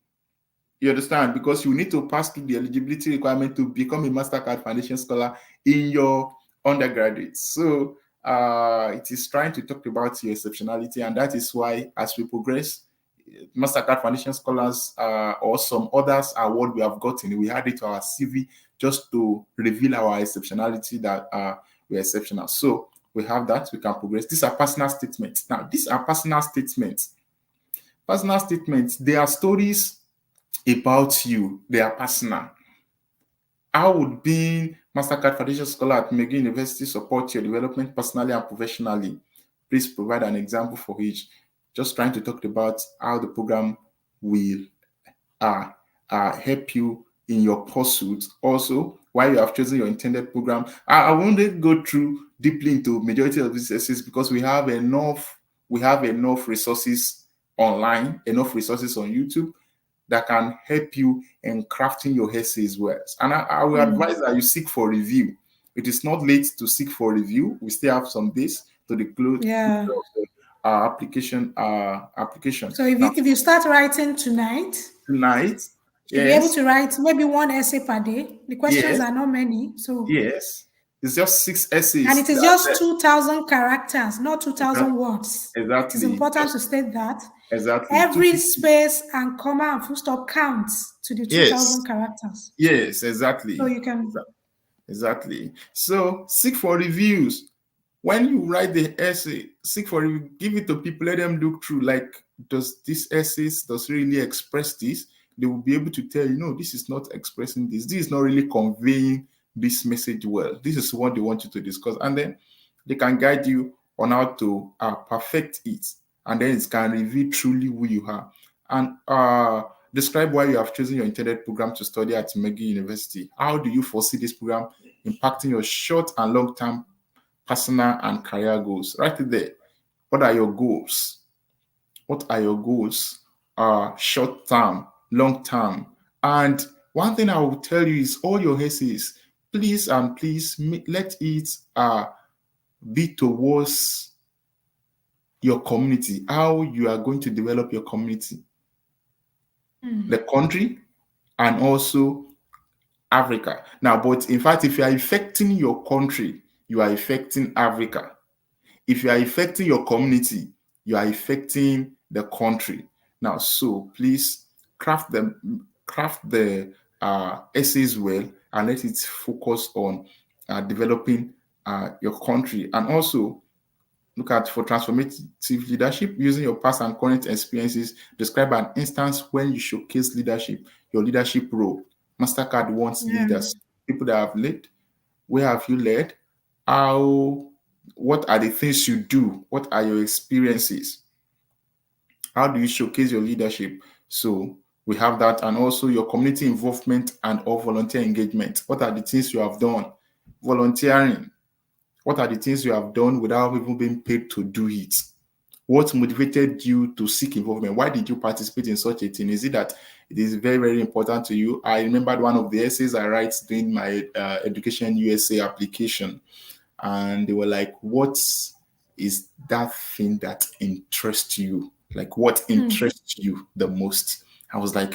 you understand? Because you need to pass through the eligibility requirement to become a Mastercard Foundation Scholar in your undergraduate. So it is trying to talk about your exceptionality, and that is why, as we progress, Mastercard Foundation Scholars or some others award we have gotten, we add it to our CV just to reveal our exceptionality that we're exceptional. So we have that, we can progress. These are personal statements. Now, these are personal statements. Personal statements, they are stories about you, they are personal. How would being Mastercard Foundation Scholar at McGill University support your development personally and professionally? Please provide an example for each. Just trying to talk about how the program will uh, help you in your pursuit. Also, why you have chosen your intended program. I won't go through deeply into majority of these essays because we have enough resources online, enough resources on YouTube that can help you in crafting your essays well. And I will advise that you seek for review. It is not late to seek for review. We still have some days to the close Yeah. of the application. So Now, if you start writing tonight, tonight, you'll be able yes, to write maybe one essay per day. The questions yes, are not many. So yes. It's just six and essays. it is That's just it. 2,000 characters, not 2,000 words. It is Exactly. important Just to state that exactly. every 250. space and comma and full stop counts to the Yes. 2,000 characters. Yes, So exactly. you can, Exactly. So seek for reviews. When you write the essay, seek for review, give it to people, let them look through. Like, does really express this? They will be able to tell you, no, this is not expressing this. This is not really conveying this message well. This is what they want you to discuss. And then they can guide you on how to perfect it. And then it can reveal truly who you are. And describe why you have chosen your intended program to study at McGill University. How do you foresee this program impacting your short and long term personal and career goals? Right there. What are your goals? What are your goals? Short term, long term. And one thing I will tell you is all your essays, please and please let it be towards your community, how you are going to develop your community, the country, and also Africa. Now, but in fact, if you are affecting your country, you are affecting Africa. If you are affecting your community, you are affecting the country. Now, so please craft the essays well and let it focus on developing your country. And also look at for transformative leadership using your past and current experiences. Describe an instance when you showcase leadership, your leadership role. Mastercard wants yeah. leaders, people that have led. Where have you led? How? What are the things you do? What are your experiences? How do you showcase your leadership? So we have that, and also your community involvement and or volunteer engagement. What are the things you have done? Volunteering. What are the things you have done without even being paid to do it? What motivated you to seek involvement? Why did you participate in such a thing? Is it that it is very, very important to you? I remembered one of the essays I write during my Education USA application, and they were like, what is that thing that interests you? Like, what interests you the most? I was like,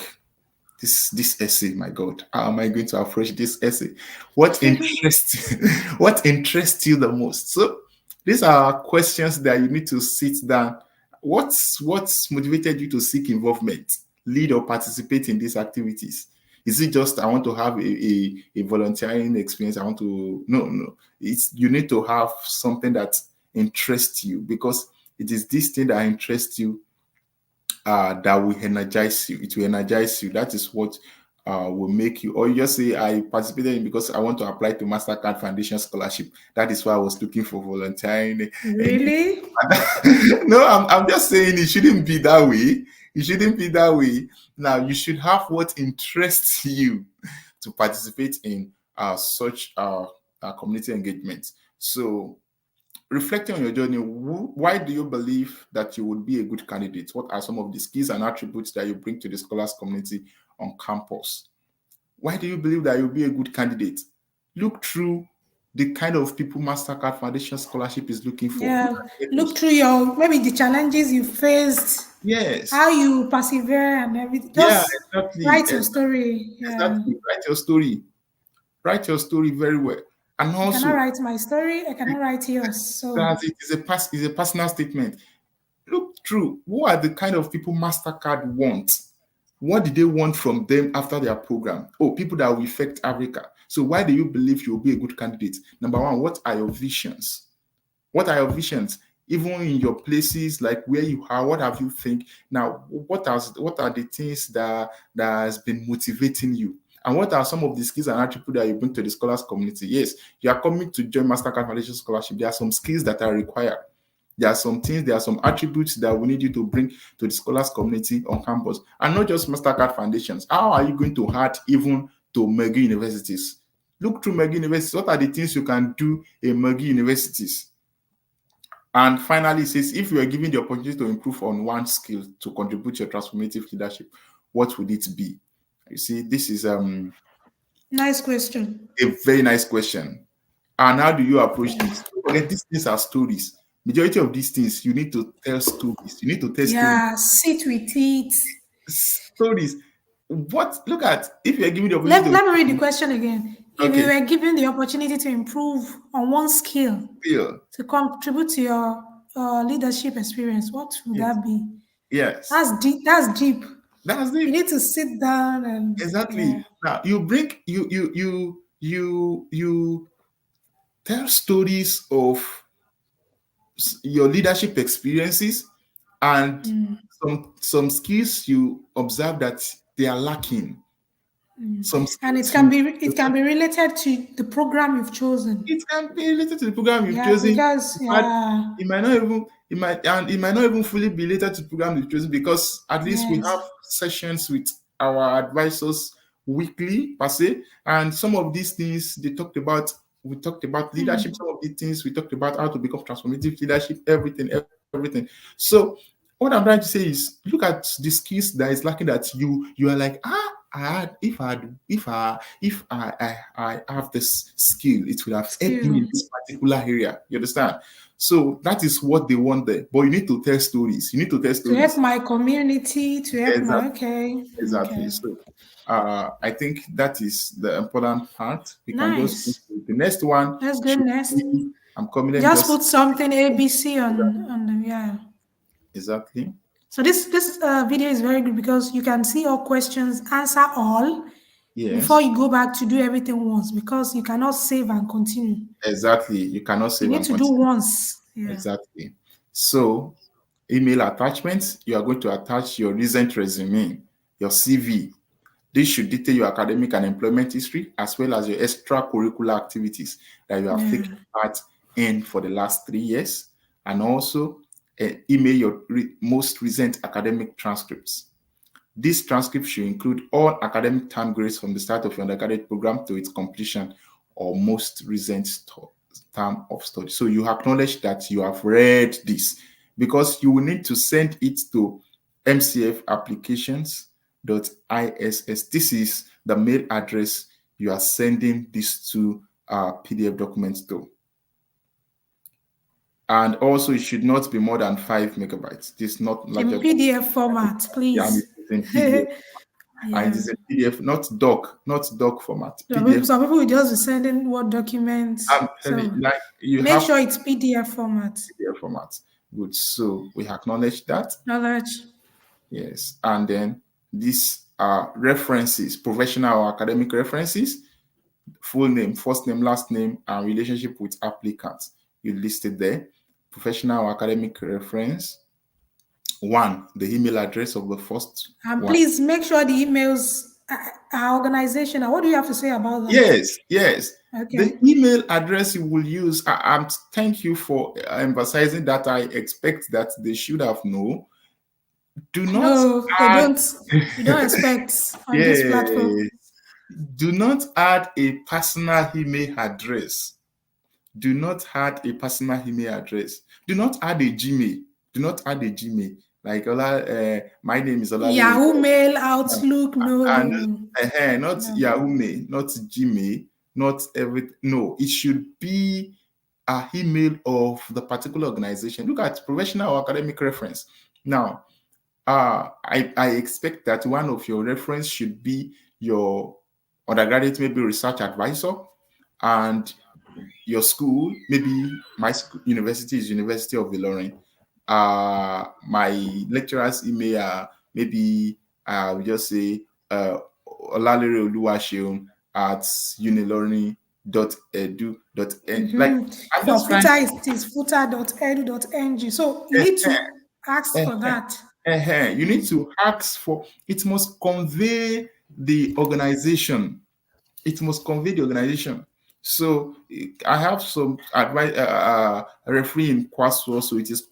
this essay, my God, how am I going to approach this essay? What interests what interests you the most? So these are questions that you need to sit down. What's motivated you to seek involvement, lead or participate in these activities? Is it just I want to have a volunteering experience? I want to no. It's you need to have something that interests you, because it is this thing that interests you that will energize you. It will energize you. That is what will make you. Or you just say, I participated in because I want to apply to Mastercard Foundation Scholarship. That is why I was looking for volunteering. Really? No, I'm just saying it shouldn't be that way. It shouldn't be that way. Now, you should have what interests you to participate in such community engagement. So, reflecting on your journey, why do you believe that you would be a good candidate? What are some of the skills and attributes that you bring to the scholars community on campus? Why do you believe that you'll be a good candidate? Look through the kind of people Mastercard Foundation Scholarship is looking for. Look Yeah. at the Look ethos. through your maybe the challenges you faced, Yes. how you persevere and everything. Yeah, Just exactly. write your story. Yeah. Exactly. Write your story. Write your story very well. And I cannot also, write my story. I cannot write yours. So that it is a personal statement. Look through who are the kind of people Mastercard wants. What did they want from them after their program? Oh, people that will affect Africa. So why do you believe you'll be a good candidate? Number one, what are your visions? What are your visions? Even in your places, like where you are, what have you think? Now, what are the things that has been motivating you? And what are some of the skills and attributes that you bring to the scholars community? Yes, you are coming to join Mastercard Foundation Scholarship. There are some skills that are required. There are some things, there are some attributes that we need you to bring to the scholars community on campus, and not just Mastercard foundations. How are you going to add even to McGill universities? Look through McGill universities. What are the things you can do in McGill universities? And finally, it says, if you are given the opportunity to improve on one skill to contribute to your transformative leadership, what would it be? You see, this is nice question. a very nice question. And how do you approach this? Don't forget, these things are stories. Majority of these things, you need to tell stories. You need to tell stories. Yeah, sit with it. Stories. What? Look at, if you are given the Let, opportunity let me read the to, question again. If you okay, were given the opportunity to improve on one skill feel. to contribute to your leadership experience, what would Yes. that be? Yes. That's deep. That's deep. That's You it. need to sit down and yeah. Exactly. Now you bring you tell stories of your leadership experiences and Mm. some skills you observe that they are lacking. Some And skills you it can be related to the program you've chosen. it can be related to the program you've Yeah, chosen. because In fact, yeah, it might not even fully be related to the program you've chosen, because at least we have yes, sessions with our advisors weekly per se, and some of these things they talked about. We talked about leadership. Some of the things we talked about how to become transformative leadership. Everything. So what I'm trying to say is, look at the skills that is lacking that you are like I had if I have this skill, it would have helped me skill in this particular area. You understand? So that is what they want there. But you need to tell stories. You need to tell to help stories. my community, to help my Exactly. okay, Exactly. okay, So I think that is the important part. We can just move nice. to the next one. Let's go Should next. be, I'm coming. Let me Just just put something ABC on the yeah. exactly. So this video is very good because you can see all questions, answer all before Yes. you go back to do everything once because you cannot save and continue. Exactly. You cannot You save need and to do continue. once. Yeah. Exactly. So email attachments, you are going to attach your recent resume, your CV. This should detail your academic and employment history, as well as your extracurricular activities that you have Yeah. taken part in for the last 3 years, and also email your most recent academic transcripts. This transcript should include all academic term grades from the start of your undergraduate program to its completion or most recent term of study. So you acknowledge that you have read this, because you will need to send it to mcfapplications.iss. This is the mail address you are sending this to PDF documents to. And also, it should not be more than 5 megabytes. This is not larger In than, PDF format, yeah, and please. it is in PDF. And it Yeah. is a PDF, not doc format. PDF. Some people will just be sending Word documents. I'm telling So you, like you make have sure it's PDF format. PDF format. Good. So we acknowledge that. Knowledge. Yes. And then this references, professional or academic references, full name, first name, last name, and relationship with applicants. You listed there. Professional or academic reference. One, the email address of the first And one. please make sure the emails are organizational. What do you have to say about that? Yes, yes. Okay. The email address you will use, thank you for emphasizing that. I expect that they should have known. Do not No, they add, don't. We don't expect on this platform. yes, do not add a personal email address. Do not add a personal email address. Do not add a Gmail. Do not add a Gmail. Like my name is Olale. Yahoo Mail, Outlook, no, no, And no, not no. Yahoo Mail, not Gmail, not everything. No, it should be a email of the particular organization. Look at professional or academic reference. Now, I expect that one of your reference should be your undergraduate, maybe research advisor, and your school, maybe my school, university is University of Ilorin. My lecturer's email, maybe we just say Olalere Oluwaseun at unilorin.edu.n. Like, I'm For just trying. footer, it is footer.edu.ng. So you need to ask for that. You need to ask for. It must convey the organization. It must convey the organization. So I have some advice, referee in Kwasu also. It is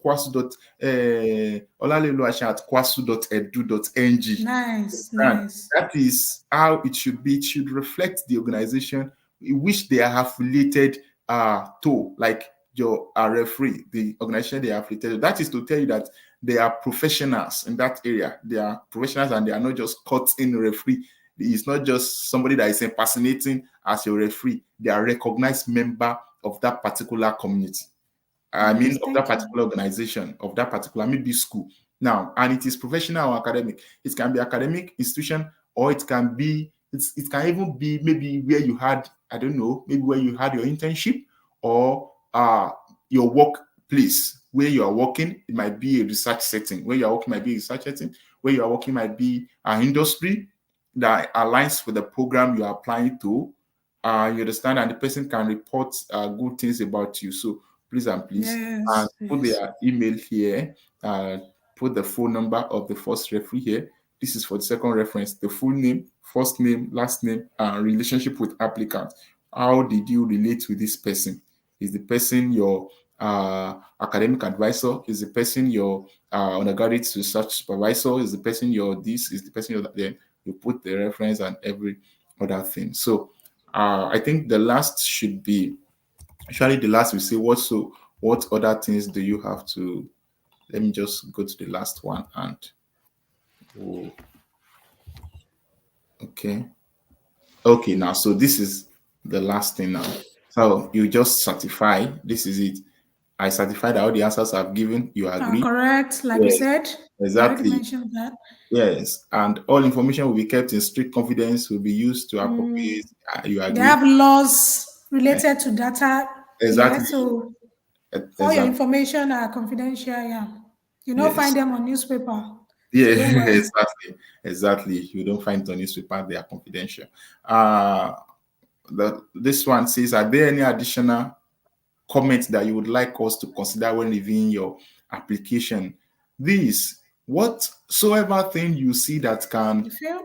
Olaleluasha at kwasu.edu.ng. Nice, And nice. that is how it should be. It should reflect the organization in which they are affiliated to, like your referee, the organization they are affiliated to. That is to tell you that they are professionals in that area. They are professionals and they are not just cut in referee. It's not just somebody that is impersonating as your referee. They are recognized member of that particular community. I mean, Nice, of that thank you. particular organization, of that particular maybe school. Now, and it is professional or academic. It can be academic institution, or it can be, it can even be maybe where you had, I don't know, maybe where you had your internship, or your workplace where you are working. It might be a research setting. Where you are working might be a research setting. Where you are working might be an industry that aligns with the program you are applying to. You understand, and the person can report good things about you. So please and please Yes, put yes. their email here, put the phone number of the first referee here. This is for the second reference, the full name, first name, last name, and relationship with applicant. How did you relate with this person? Is the person your academic advisor? Is the person your undergraduate research supervisor? Is the person your this? Is the person your that? Then you put the reference and every other thing. So I think the last should be, actually the last we say what other things do you have to, let me just go to the last one and oh, okay. Okay, now so this is the last thing now. So you just certify, this is it. I certify that all the answers I've given, you agree? Correct, like you Yes, said. You already exactly. mentioned that. Yes. And all information will be kept in strict confidence, will be used to appropriate. You They agree? have laws Eh, related to data. Yeah, Exactly. so all your Exactly. information are confidential. Yeah. You don't find Yes. them on newspaper. Yeah, So don't worry. exactly. Exactly. You don't find it on newspaper, they are confidential. Uh this one says, are there any additional comments that you would like us to consider when reviewing your application? This, whatsoever thing you see that You can feel?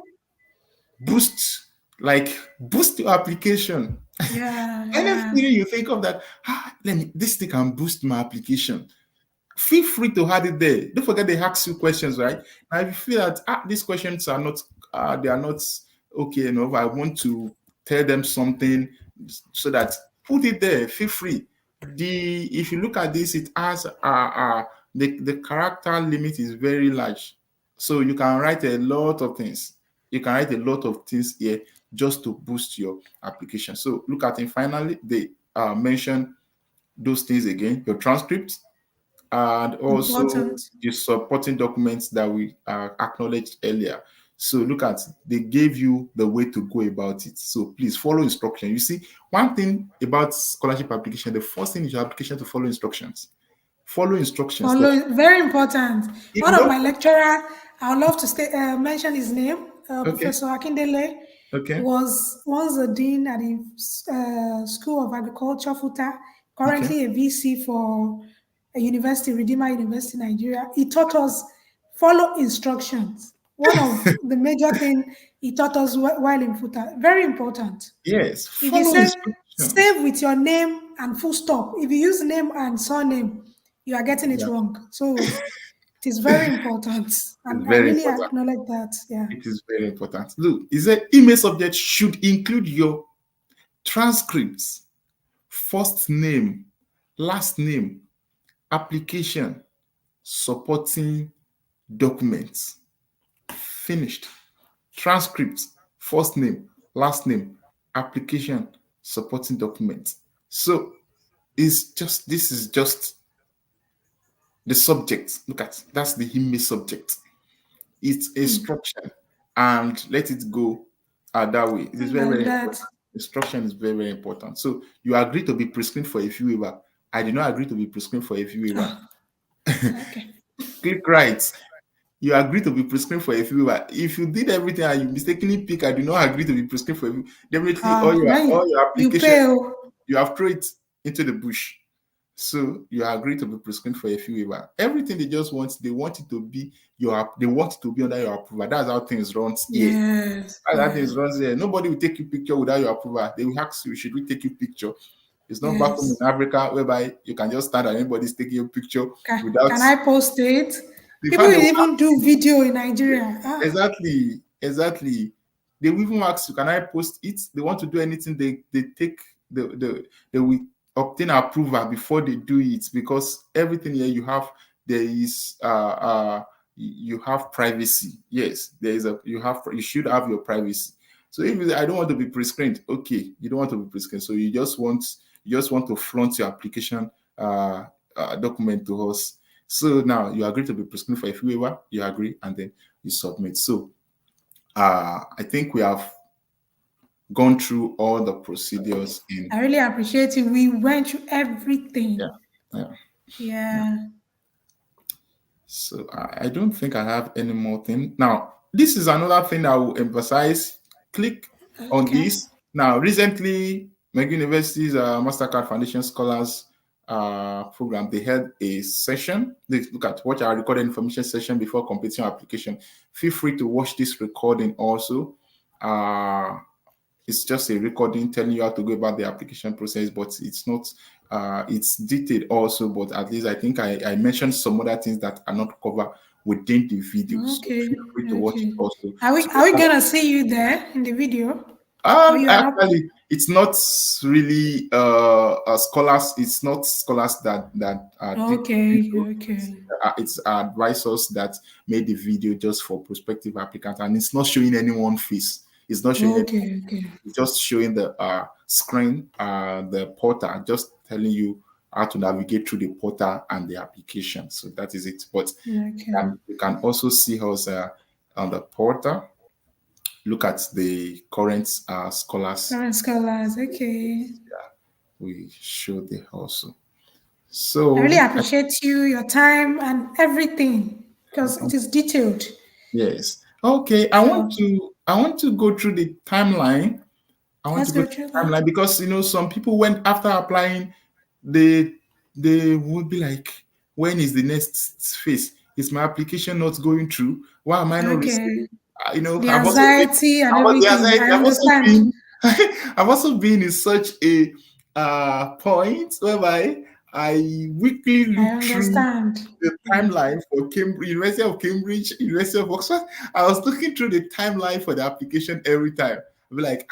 boost, like boost your application. Yeah, Anything yeah. you think of that, this thing can boost my application, feel free to add it there. Don't forget they ask you questions, right? Now, if you feel that these questions are not, they are not okay enough, I want to tell them something, so that put it there. Feel free. If you look at this, it has the character limit is very large, so you can write a lot of things. You can write a lot of things here just to boost your application. So look at it. Finally, they mention those things again. Your transcripts, and also Important. the supporting documents that we acknowledged earlier. So look at, they gave you the way to go about it. So please follow instruction. You see, one thing about scholarship application, the first thing is your application to follow instructions. Follow instructions. Follow, very important. If One you of don't, my lecturer, I would love to mention his name. Okay. Professor Akindele. He Okay. was once a dean at the School of Agriculture, FUTA, Okay. currently a VC for a university, Redeemer University, Nigeria. He taught us follow instructions. One of the major thing he taught us while in FUTA, very important. Yes. If you Follow say instruction. save with your name and full stop, if you use name and surname, you are getting it Yeah. wrong. So it is very important. It's And I very really important. acknowledge that. Yeah. It is very important. Look, is that email subject should include your transcripts, first name, last name, application, supporting documents. Finished. Transcripts, first name, last name, application, supporting documents. So it's just this is just the subject. Look at that's the email subject. It's instruction and let it go that way. It is very, Like very that. important. Instruction is very, very important. So you agree to be prescribed for a fee waiver. I did not agree to be prescribed for a fee waiver. Oh, okay. Click right. You agree to be prescribed for a fee waiver. If you did everything and you mistakenly pick, I do not agree to be prescribed for a fee, definitely all Then your you application pay. Oh. you have thrown it into the bush. So you agree to be prescribed for a fee waiver. Everything they want it to be they want it to be under your approval. That's how things run here. Yes. That's how Yeah. things runs here. Nobody will take you picture without your approval. They will ask you, should we take you picture? It's not back home Yes. in Africa whereby you can just stand and anybody's taking your picture without Can I post it? the People fact will they will even do video in Nigeria. exactly. They will even ask you, can I post it? They want to do anything, they take they will obtain approval before they do it because everything here there is you have privacy. Yes, there is you should have your privacy. So if I don't want to be prescreened, okay, you don't want to be prescreened, so you just want to flaunt your application document to us. So now you agree to be prescreened for a fee waiver, you agree, and then you submit. So I think we have gone through all the procedures in. I really appreciate it. We went through Yeah, everything. yeah. Yeah. So I don't think I have any more thing. Now, this is another thing I will emphasize. Click on Okay. this. Now, recently, McGill University's Mastercard Foundation Scholars program, they held a session. They watch our recorded information session before completing your application. Feel free to watch this recording also. It's just a recording telling you how to go about the application process, but it's not it's detailed also, but at least I think I mentioned some other things that are not covered within the video. So Okay. feel free to watch it Okay. also. Are we gonna see you there in the video? Or you are not? Actually, it's not really scholars. It's not scholars that did the Okay. video. Okay. It's advisors that made the video just for prospective applicants, and it's not showing anyone face. It's not showing Okay. Okay. just showing the screen, the portal, just telling you how to navigate through the portal and the application. So that is it. But Okay. you can also see us on the portal. Look at the current scholars. Current scholars. Okay. We show there also. I really So appreciate you, your time, and everything because it is detailed. yes. Okay. So I want to go through the timeline. I want let's to go go to through the that. timeline because some people went after applying, they they would be like, when is the next phase? Is my application not going through? Why am I not Okay. receiving? The anxiety and I've also, the everything. I anxiety. I've also understand. been I've also been in such a point whereby I weekly I look through understand. the Yeah. timeline for Cambridge, University of Cambridge, University of Oxford. I was looking through the timeline for the application every time. I'd be like,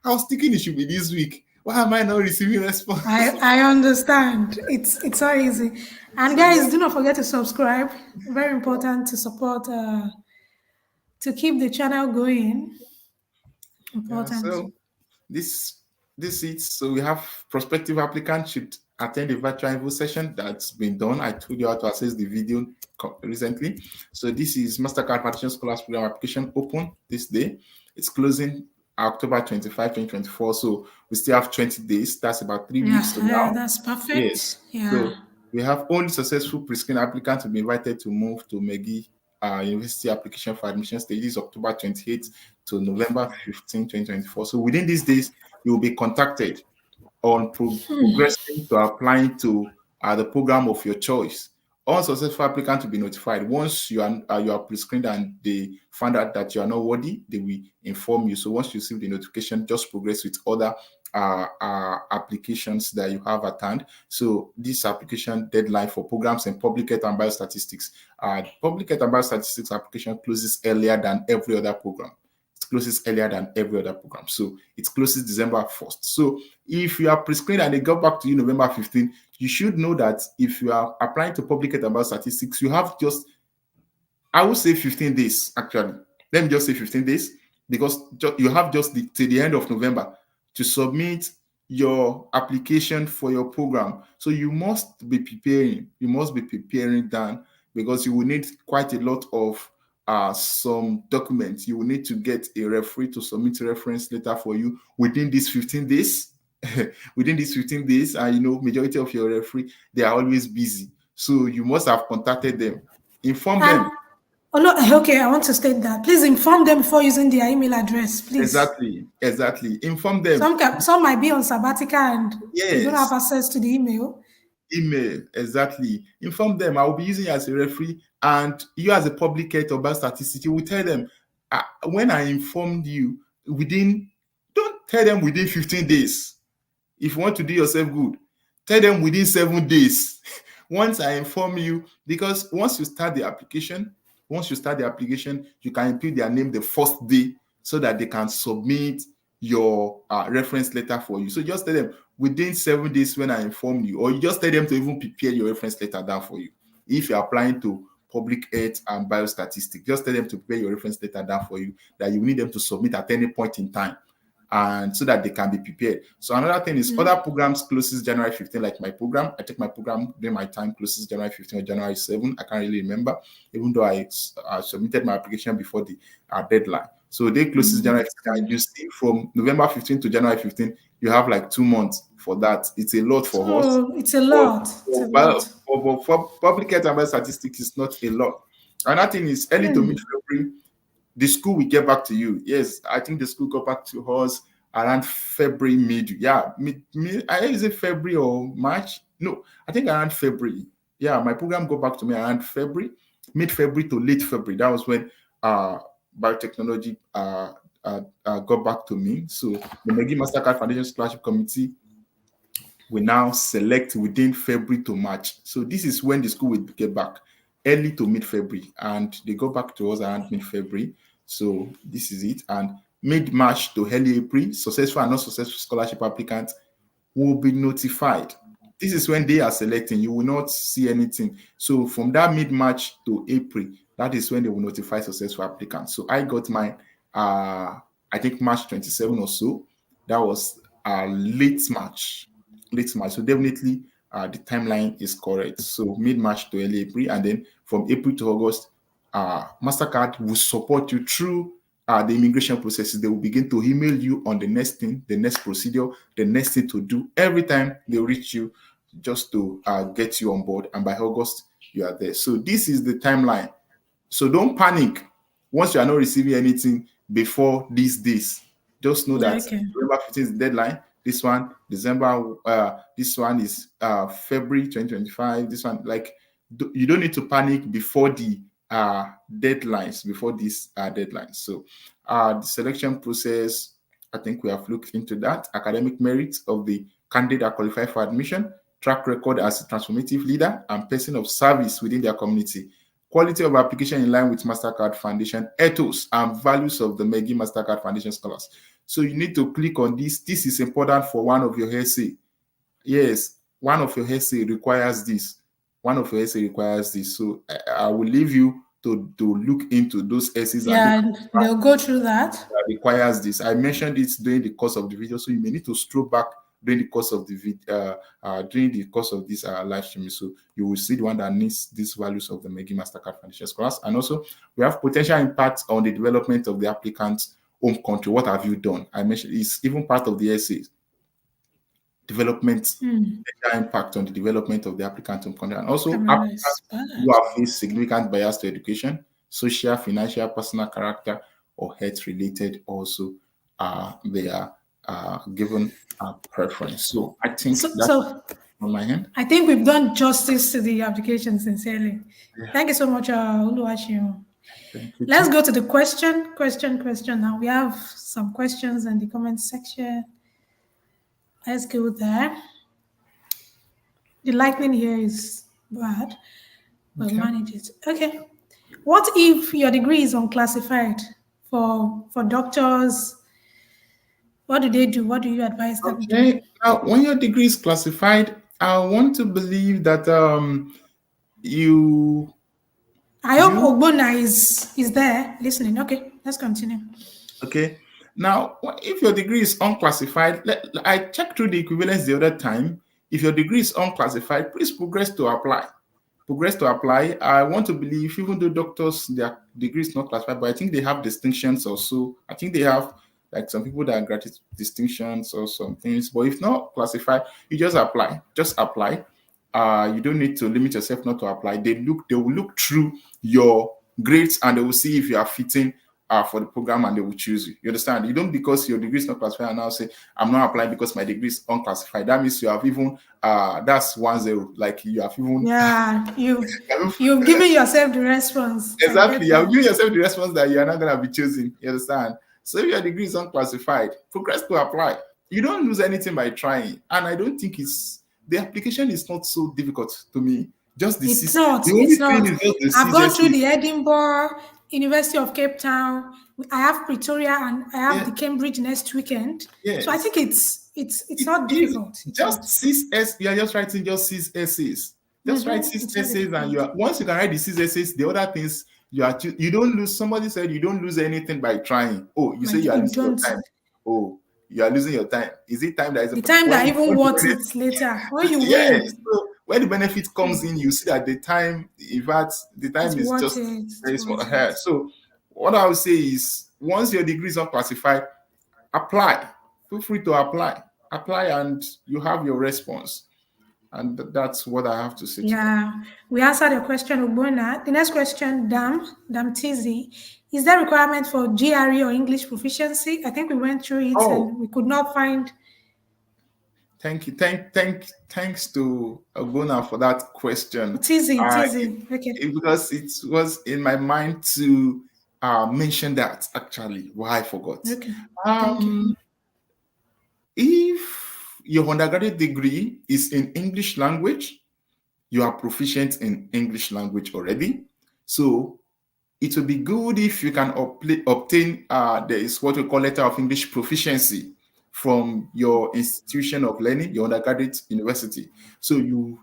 I was thinking it should be this week. Why am I not receiving response? I understand. It's not easy. And So guys, do not forget to subscribe. Very important to support to keep the channel going. yeah, Important. so this this is so we have prospective applicants should attend the virtual info session that's been done. I told you how to access the video recently. So this is Mastercard Partition Scholars Program application open this day. It's closing October 25, 2024. So we still have 20 days. That's about 3 weeks Yeah, to yeah, now. that's Yes. perfect. Yeah. So we have only successful pre-screen applicants to be invited to move to McGill university application for admission stage is October 28th to November 15, 2024. So within these days, you will be contacted on progressing to applying to the program of your choice. All successful applicants will be notified. Once you are pre-screened and they find out that you are not worthy, they will inform you. So once you receive the notification, just progress with other applications that you have at hand. So this application deadline for programs in public health and biostatistics, public health and biostatistics application closes earlier than every other program. It closes earlier than every other program. So it closes December 1st. So if you are pre-screened and they go back to you November 15, you should know that if you are applying to public health and biostatistics, you have just, I would say 15 days, actually. Let me just say 15 days, because you have just till the end of November to submit your application for your program. So you must be preparing. You must be preparing then, because you will need quite a lot of some documents. You will need to get a referee to submit a reference letter for you within these 15 days. Within these 15 days, and majority of your referee, they are always busy. So you must have contacted them. Inform And them. oh no, okay, I want to state that. Please inform them before using their email address, please. Exactly. Inform them. Some might be on sabbatical and they don't have Yes. access to the email. Email, exactly. Inform them. I will be using you as a referee, and you as a public health or biostatistician, you will tell them, when I informed you, don't tell them within 15 days. If you want to do yourself good, tell them within 7 days. Once I inform you, because once you start the application, you can input their name the first day so that they can submit your reference letter for you. So just tell them within 7 days when I inform you, or you just tell them to even prepare your reference letter down for you. If you're applying to public health and biostatistics, just tell them to prepare your reference letter down for you that you need them to submit at any point in time, and so that they can be prepared. So another thing is other programs closes January 15, like my program. I think my program during my time closes January 15 or January 7. I can't really remember, even though I submitted my application before the deadline. So they closes January 15. And you see from November 15 to January 15, you have like 2 months for that. It's a lot for us. So it's a lot. For public health and health statistics, it's not a lot. Another thing is early to mid-February, the school will get back to you. Yes, I think the school got back to us around February, is it February or March? No, I think around February. Yeah, my program got back to me around February, mid-February to late February. That was when biotechnology got back to me. So the McGill Mastercard Foundation Scholarship Committee will now select within February to March. So this is when the school will get back, early to mid-February, and they go back to us around mid-February. So this is it. And mid-March to early April, successful and non-successful scholarship applicants will be notified. This is when they are selecting. You will not see anything. So from that mid-March to April, that is when they will notify successful applicants. So I got mine, I think March 27 or so. That was late March. So definitely the timeline is correct. So mid-March to early April, and then from April to August, Mastercard will support you through the immigration processes. They will begin to email you on the next thing, the next procedure, the next thing to do. Every time they reach you, just to get you on board, and by August you are there. So this is the timeline. So don't panic once you are not receiving anything before these days. Just know that November 15th is the deadline. This one, December, this one is February 2025. This one, you don't need to panic before the deadlines, before these deadlines. So the selection process, I think we have looked into that. Academic merits of the candidate that qualify for admission, track record as a transformative leader and person of service within their community, quality of application in line with Mastercard Foundation ethos and values of the McGill Mastercard Foundation scholars. So you need to click on this. This is important for one of your essay. Yes, one of your essay requires this. So I will leave you to look into those essays. And they'll go through that. That requires this. I mentioned it during the course of the video, so you may need to scroll back during the course of the video, during the course of this live stream. So you will see the one that needs these values of the McGill Mastercard Foundation scholars. And also, we have potential impact on the development of the applicant's home country. What have you done? I mentioned it's even part of the essays. Development, impact on the development of the applicant's home country. And also, applicants who have faced significant barriers to education, social, financial, personal character, or health related also they are given preference. So I think that's So on my hand. I think we've done justice to the application sincerely. Yeah. Thank you so much, Oluwaseun. Thank you Let's too. go to the question. Now we have some questions in the comment section. Let's go there. The lightning here is bad, but Okay. manage it. Okay. What if your degree is unclassified for doctors? What do they do? What do you advise them do? Okay. Now, when your degree is classified, I want to believe that you I hope you Ogbonna is there listening. Okay, let's continue. okay. Now, if your degree is unclassified, I checked through the equivalence the other time. If your degree is unclassified, please progress to apply. Progress to apply. I want to believe, even though doctors, their degree is not classified, but I think they have distinctions also. I think they have like some people that are granted distinctions or some things. But if not classified, you just apply. Just apply. You don't need to limit yourself not to apply. They will look through your grades and they will see if you are fitting for the program and they will choose you. You understand? You don't because your degree is not classified and now say I'm not applying because my degree is unclassified. That means you have even that's 1-0. Like you have even Yeah, you've given yourself the response. I exactly. get You have that. given yourself the response that you are not gonna be choosing. You understand? So if your degree is unclassified, progress to apply. You don't lose anything by trying. And I don't think it's the application is not so difficult to me. Just the It's six. not. The only It's thing not. is just the I've six gone through essays. the Edinburgh, University of Cape Town. I have Pretoria, and I have Yeah, the Cambridge next weekend. So I yes. think it's It's not easy. difficult. It's Just not. six s. You are just writing just six essays. Just write six It's not essays, and you difficult. are once you can write the six essays, the other things you don't lose. Somebody said you don't lose anything by trying. Oh, you say you are You losing your don't. time. Oh, you are losing your time. Is it time that is The time that even when the worth it later when you yes? win, So when the benefit comes in, you see that the time, in fact, the it's time is worth just it. It's very small. worth it. So what I would say is once your degree is unclassified, apply. Feel free to apply. Apply and you have your response. And that's what I have to say to that. Yeah, we answered your question, Ubona. The next question, Dam Tizi. Is there requirement for GRE or English proficiency? I think we went through it Oh, and we could not find thank you. Thanks to Agona for that question. Uh, it, Tizi. Okay. because it was in my mind to mention that actually. Why I forgot. Okay. Thank you. Um, if your undergraduate degree is in English language, you are proficient in English language already. So it would be good if you can obtain there is what we call letter of English proficiency from your institution of learning, your undergraduate university. So you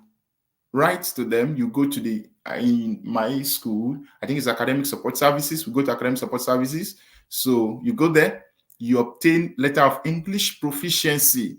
write to them, you go to the in my school, I think it's academic support services. We go to academic support services. So you go there, you obtain letter of English proficiency.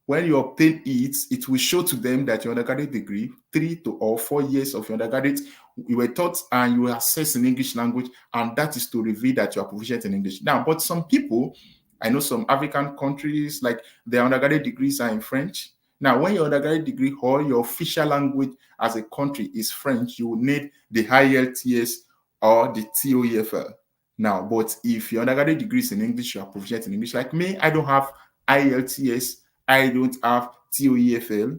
When you obtain it, it will show to them that your undergraduate degree, 3 to 4 years of your undergraduate, you were taught and you were assessed in English language, and that is to reveal that you are proficient in English. Now, but some people, I know some African countries, like their undergraduate degrees are in French. Now, when your undergraduate degree or your official language as a country is French, you will need the IELTS or the TOEFL. Now, but if your undergraduate degree is in English, you are proficient in English. Like me, I don't have IELTS, I don't have TOEFL.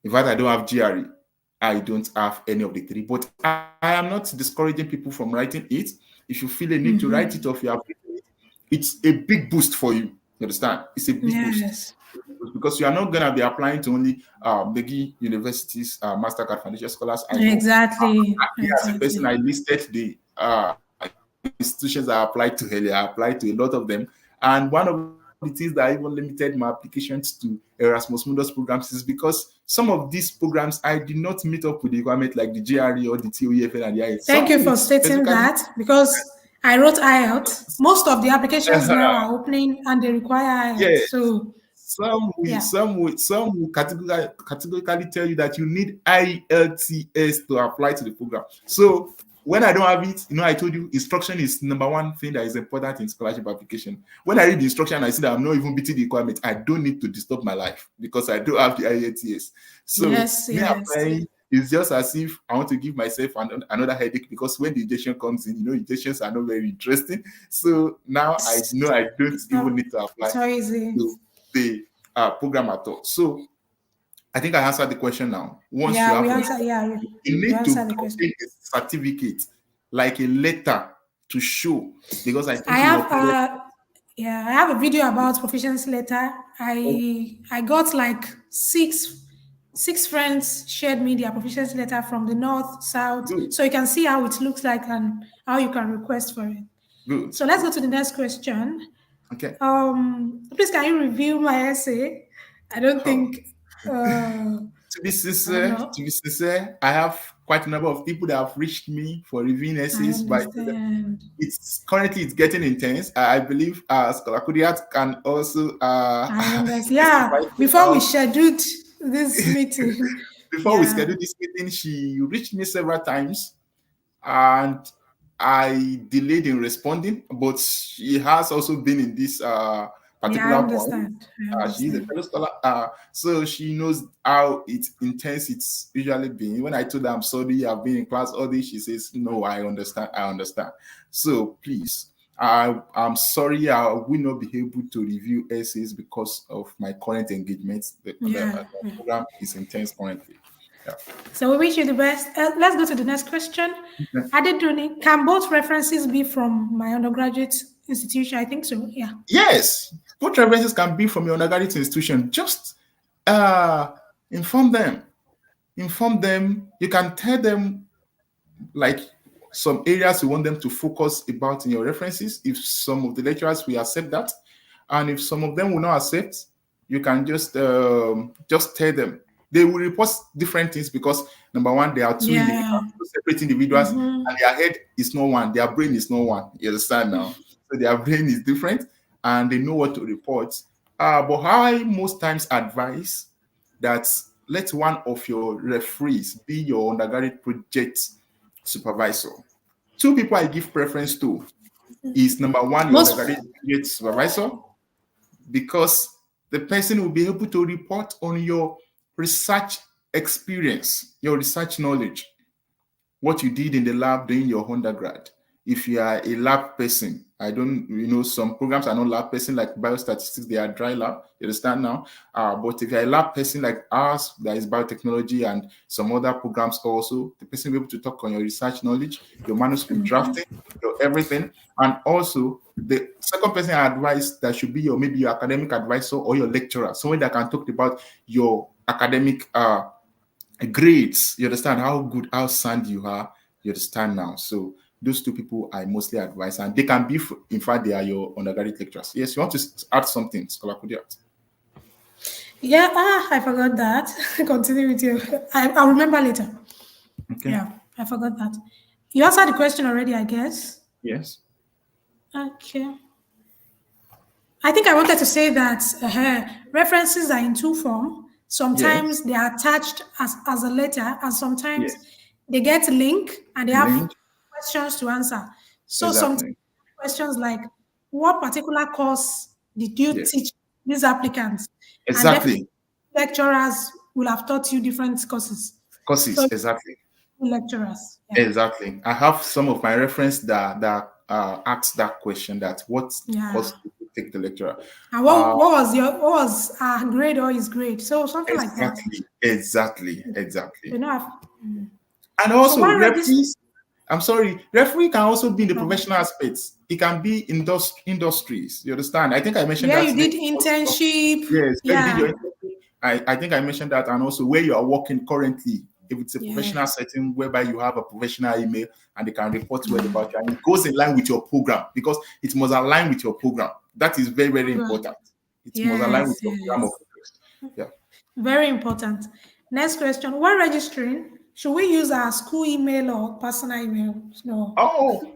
In fact, I don't have GRE. I don't have any of the three. But I am not discouraging people from writing it. If you feel a need to write it or if you have written it, it's a big boost for you. You understand? It's a big boost Yes. because you are not going to be applying to only McGill University's Mastercard Foundation Scholars. I know Exactly. me as a person, Exactly. I listed the institutions I applied to earlier. I applied to a lot of them. And one of the things that even limited my applications to Erasmus Mundus programs is because some of these programs I did not meet up with the requirement like the GRE or the TOEFL and the IELTS. Some would Thank you for specifically stating that because I wrote IELTS. Most of the applications now are opening and they require IELTS. yes. So yeah. Some will categorically tell you that you need IELTS to apply to the program. So when I don't have it, I told you instruction is number one thing that is important in scholarship application. When I read the instruction, I see that I'm not even meeting the requirement. I don't need to disturb my life because I don't have the IELTS. So Yes, me yes. applying it's just as if I want to give myself another headache, because when the injection comes in, injections are not very interesting. So now I know I don't It's even not. need to apply It's not easy. to the program at all. So I think I answered the question now. Once you Yeah, we have, answer. Yeah, you you need to answer the obtain question. a certificate, like a letter to show, because I I think you have uploaded. yeah, I have a video about proficiency letter. I got like six friends shared me their proficiency letter from the north, south, Good, so you can see how it looks like and how you can request for it. good. So let's go to the next question. Okay. Please can you review my essay? I don't Oh. think uh I don't To know. be sincere, I have quite a number of people that have reached me for reviewing I essays, but understand. it's getting intense. I believe Scholar Kudiat can also I understand. testify Yeah, to before we how scheduled this meeting. before we Yeah. scheduled this meeting, she reached me several times, and I delayed in responding, but she has also been in this Yeah, I particular point. understand. I She's a understand. fellow scholar, so she knows how intense it's usually been. When I told her I'm sorry, I've been in class all day, she says, "No, I understand. I understand." So please, I'm sorry, I will not be able to review essays because of my current engagements. The Yeah. Yeah. program is intense currently. Yeah. So we wish you the best. Let's go to the next question. Adeduni, can both references be from my undergraduate institution? I think so. Yeah. Yes, both references can be from your undergraduate institution. Just uh, inform them. Inform them. You can tell them like some areas you want them to focus about in your references. If some of the lecturers will accept that, and if some of them will not accept, you can just tell them. They will report different things because number one, they are two Yeah. individuals, two separate individuals, and their head is not one, their brain is not one. You understand now? So their brain is different, and they know what to report. But I most times advise that let one of your referees be your undergraduate project supervisor. Two people I give preference to is number one, your Most. undergraduate project supervisor, because the person will be able to report on your research experience, your research knowledge, what you did in the lab during your undergrad. If you are a lab person, I don't, some programs are not lab person like biostatistics, they are dry lab, you understand now? But if you're a lab person like ours, that is biotechnology and some other programs also, the person will be able to talk on your research knowledge, your manuscript drafting, your everything. And also, the second person I advise that should be maybe your academic advisor or your lecturer, someone that can talk about your academic grades. You understand how good, how sound you are. You understand now. So those two people I mostly advise, and they can be, in fact, they are your undergraduate lecturers. Yes, you want to add something, Scholar Kudiat? Yeah. I forgot that. Continue with you. I'll remember later. Okay. Yeah. I forgot that. You answered the question already, I guess. Yes. Okay. I think I wanted to say that references are in two form. Yes. Sometimes they are attached as a letter, and sometimes Yes. they get link and they have Link. questions to answer. So sometimes Exactly. questions like, what particular course did you Yes. teach these applicants? And definitely Exactly. lecturers will have taught you different courses. So Courses. Exactly. lecturers, yeah. Exactly. I have some of my reference that ask that question, that what Yeah. course did you take the lecturer? And Uh, what was grade or his grade? So something like that. exactly. Exactly. We Exactly. don't have. And So also why register? referees, I'm sorry, referee can also be in the Oh, professional aspects. It can be industries. You understand? I think I mentioned where that you in the did internship? yes, where you did your Yeah, internship. I think I mentioned that, and also where you are working currently. If it's a professional yes, setting whereby you have a professional email and they can report well about you, and it goes in line with your program, because it must align with your program. That is very, very program. important. It must align with Yes, your program of yes. interest. Yeah. Very important. Next question: when registering, should we use our school email or personal email? No, Oh,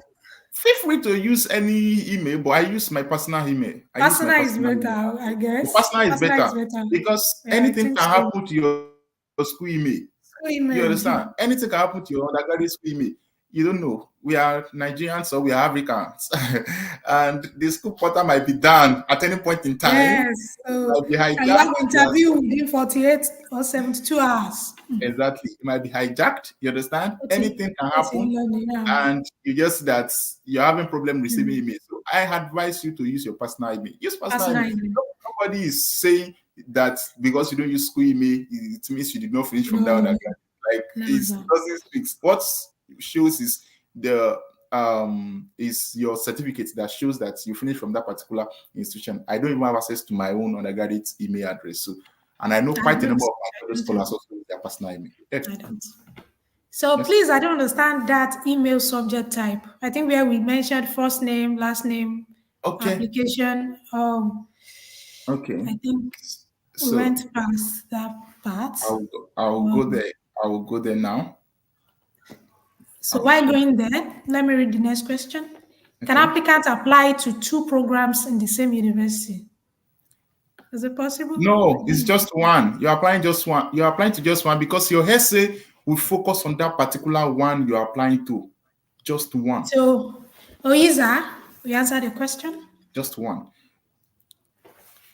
feel free to use any email, but I use my personal email. I use my personal is personal email. better, I The guess. personal is Personal better is better. because Yeah, I anything think can so. happen to your school email. School You email. understand? Anything can happen to your undergraduate school email. you don't know. We are Nigerians or we are Africans, and the school portal might be down at any point in time. Yes. It So, might be and you have hijacked. Yes, interview within 48 or 72 hours. exactly. It might be hijacked. You understand? Anything can What's happen, in learning? Yeah. and you just that you're having problem receiving Mm. email. So I advise you to use your personal email. Use personal email. Personally. Nobody is saying that because you don't use school email, it means you did not finish from down No, that. Like it never. doesn't speak. What shows is your certificate that shows that you finished from that particular institution. I don't even have access to my own undergraduate email address. So, and I know I quite a don't. number of my I fellow don't have. scholars also with their personal email. Yeah. I don't. So Yes. please, I don't understand that email subject type. I think where we mentioned first name, last name, Okay. application. Okay. I think we So went past that part. I'll go Um, there. I will go there now. so I'll while show. going there, let me read the next question. Can Okay. applicants apply to two programs in the same university? Is it possible? No, it's just one. You're applying just one. You're applying to just one because your essay will focus on that particular one you're applying to. Just one. So, Oiza, we answered the question. Just one.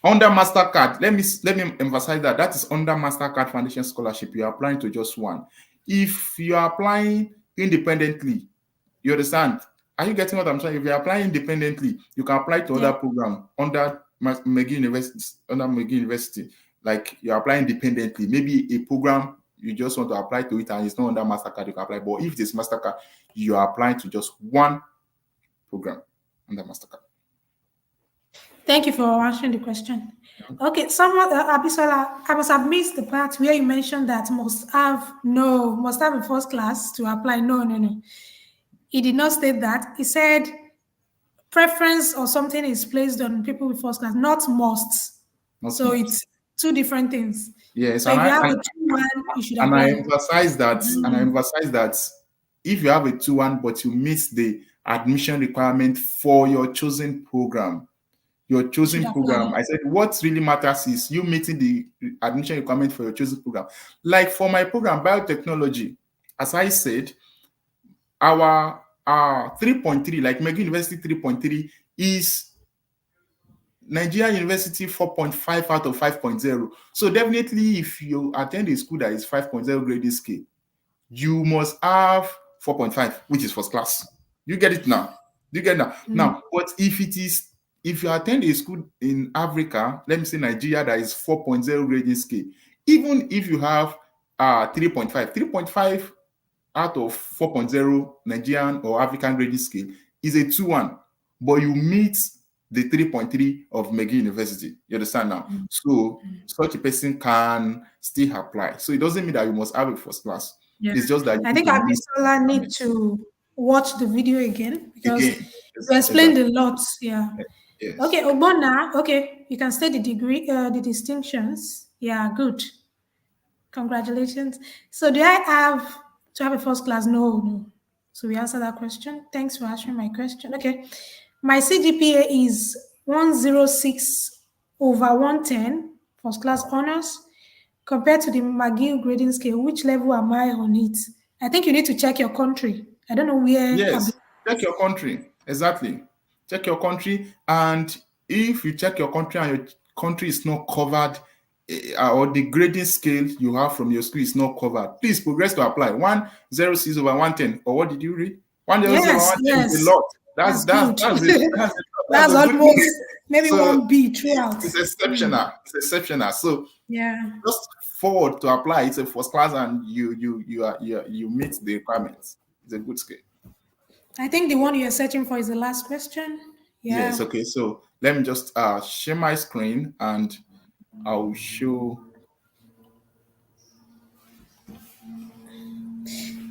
Under Mastercard, let me emphasize that is under Mastercard Foundation Scholarship. You're applying to just one. If you are applying independently, you understand? Are you getting what I'm saying? If you're applying independently, you can apply to Yeah. other program under McGill University. Under McGill University, like you're applying independently. Maybe a program you just want to apply to it and it's not under Mastercard, you can apply. But if it's Mastercard, you are applying to just one program under Mastercard. Thank you for answering the question. Okay, someone, Abisola, I must have missed the part where you mentioned that must have a first class to apply. No, no, no. He did not state that. He said preference or something is placed on people with first class, not must. Not So most. it's two different things. Yes, So if you have a 2-1, you should and I apply. emphasize that, Mhm. if you have a 2-1 but you meet the admission requirement for your chosen program, You should apply. I said what really matters is you meeting the admission requirement for your chosen program. Like for my program, biotechnology, as I said, our 3.3, like McGill University 3.3 is Nigeria University 4.5 out of 5.0. So definitely if you attend a school that is 5.0 grading scale, you must have 4.5, which is first class. You get it now. You get it now. Mm. Now, but if you attend a school in Africa, let me say Nigeria, that is 4.0 grading scale, even if you have 3.5 out of 4.0 Nigerian or African grading scale is a 2-1, but you meet the 3.3 of McGill University. You understand now? So such a person can still apply. So it doesn't mean that you must have a first class. Yeah. It's just that you I need think to meet the Abisola need requirements. to watch the video again because Again, you yes, explained exactly. a lot. Yeah. Yes. Okay, Ogbonna. Okay, you can state the degree, the distinctions. Yeah, good. Congratulations. So, do I have to have a first class? No, no. So we answered that question. Thanks for answering my question. Okay, my CGPA is 106 over 110 first class honors compared to the McGill grading scale. Which level am I on it? I think you need to check your country. I don't know where. Yes, check your country. Exactly. Check your country. And if you check your country and your country is not covered, or the grading scale you have from your school is not covered, please progress to apply. 106 over 110. Or what did you read? 106 over Yes, 110 is a yes, lot. that's good. That's That's a good almost thing. maybe So one B throughout. it's exceptional. It's exceptional. So Yeah. just forward to apply. It's a first class and you meet the requirements. It's a good scale. I think the one you're searching for is the last question. Yes, Yeah. okay. So let me just share my screen and I'll show.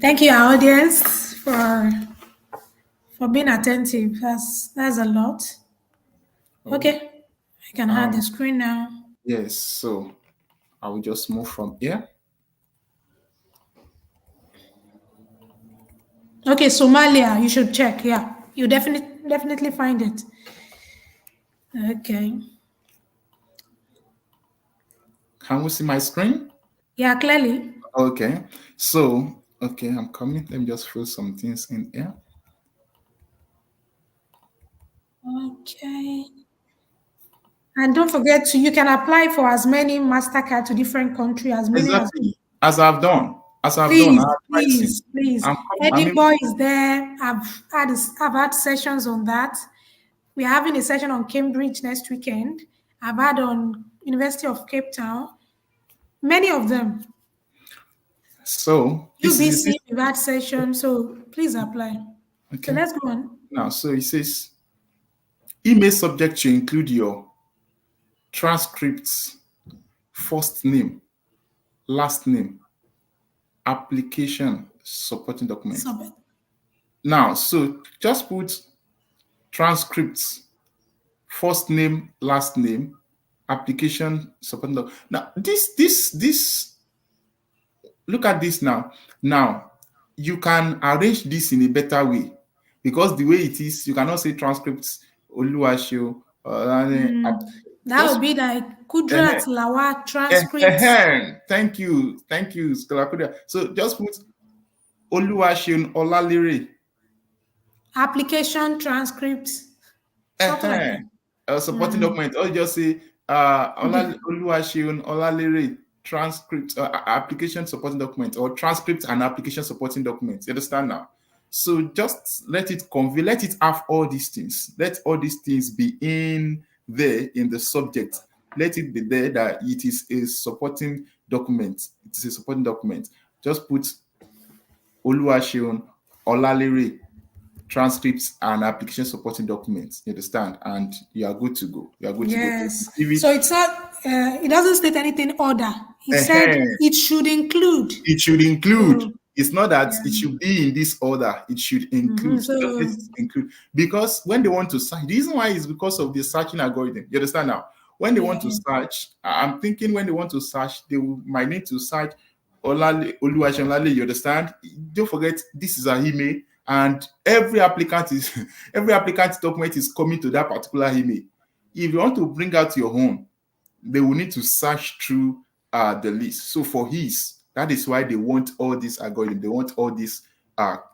Thank you, our audience, for being attentive. That's a lot. Oh, Okay, I can have the um, screen now. yes. So I will just move from here. Okay, Somalia, you should check. Yeah, you definitely find it. Okay. Can we see my screen? Yeah, clearly. Okay. So Okay, I'm coming. Let me just fill some things in here. Okay. And don't forget to you can apply for as many Mastercard to different country as many as Exactly. As I've done. As I've done, please, I advise you. please, please. I'm coming. I Eddie mean, Boy is there. I've had sessions on that. We're having a session on Cambridge next weekend. I've had on University of Cape Town. Many of them. so this UBC, we've had sessions, so please apply. So okay. let's go on. Now, so it says email subject should include your transcripts, first name, last name, application, supporting document. Submit. Now, so just put transcripts, first name, last name, application, supporting document. Now, this. Look at this now. Now, you can arrange this in a better way because the way it is, you cannot say transcripts, Oluwasio, That would just be like uh, Kudrat Lawa transcripts, thank you, Scholar Kodia. So just put Oluwaseun Olalere, application transcripts, something like that. supporting Mm, document, or just say okay. Oluwaseun Olalere transcript, application supporting document, or transcript and application supporting documents. You understand now? So just let it convey, let it have all these things. Let all these things be in there in the subject. Let it be there that it is a supporting document. It is a supporting document. Just put Oluwaseun Olalere transcripts and application supporting documents. You understand? And you are good to go. You are good to go. Yes. Give So it. it's not. It doesn't state anything other. It said uh it should include. It should include. So, It's not that yeah. it should be in this order. It should include. So Just let it include. Because when they want to search, the reason why is because of the searching algorithm. You understand now? When they want to yeah. search, I'm thinking when they want to search, might need to search Oluwaseun. You understand? Don't forget this is an email, and every applicant is every applicant document is coming to that particular email. If you want to bring out your own, they will need to search through the list. So for his, that is why they want all these algorithm. They want all these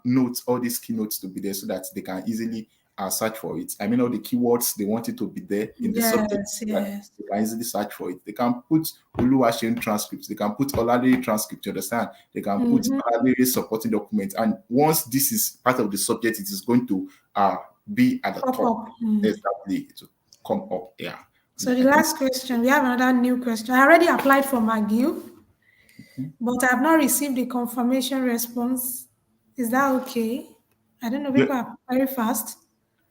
notes, all these keynotes to be there so that they can easily search for it. I mean, all the keywords, they want it to be there in the subject Yes. so that Yes. they can easily search for it. They can put Oluwaseun transcripts. They can put Oladere transcript. You understand? They can put Mm-hmm. Oladere supporting documents. And once this is part of the subject, it is going to be at the Pop top. up. Mm. Exactly. It will come up here. So the I think. last question, we have another new question. I already applied for McGill, but I have not received a confirmation response. Is that okay? I don't know. People are very fast.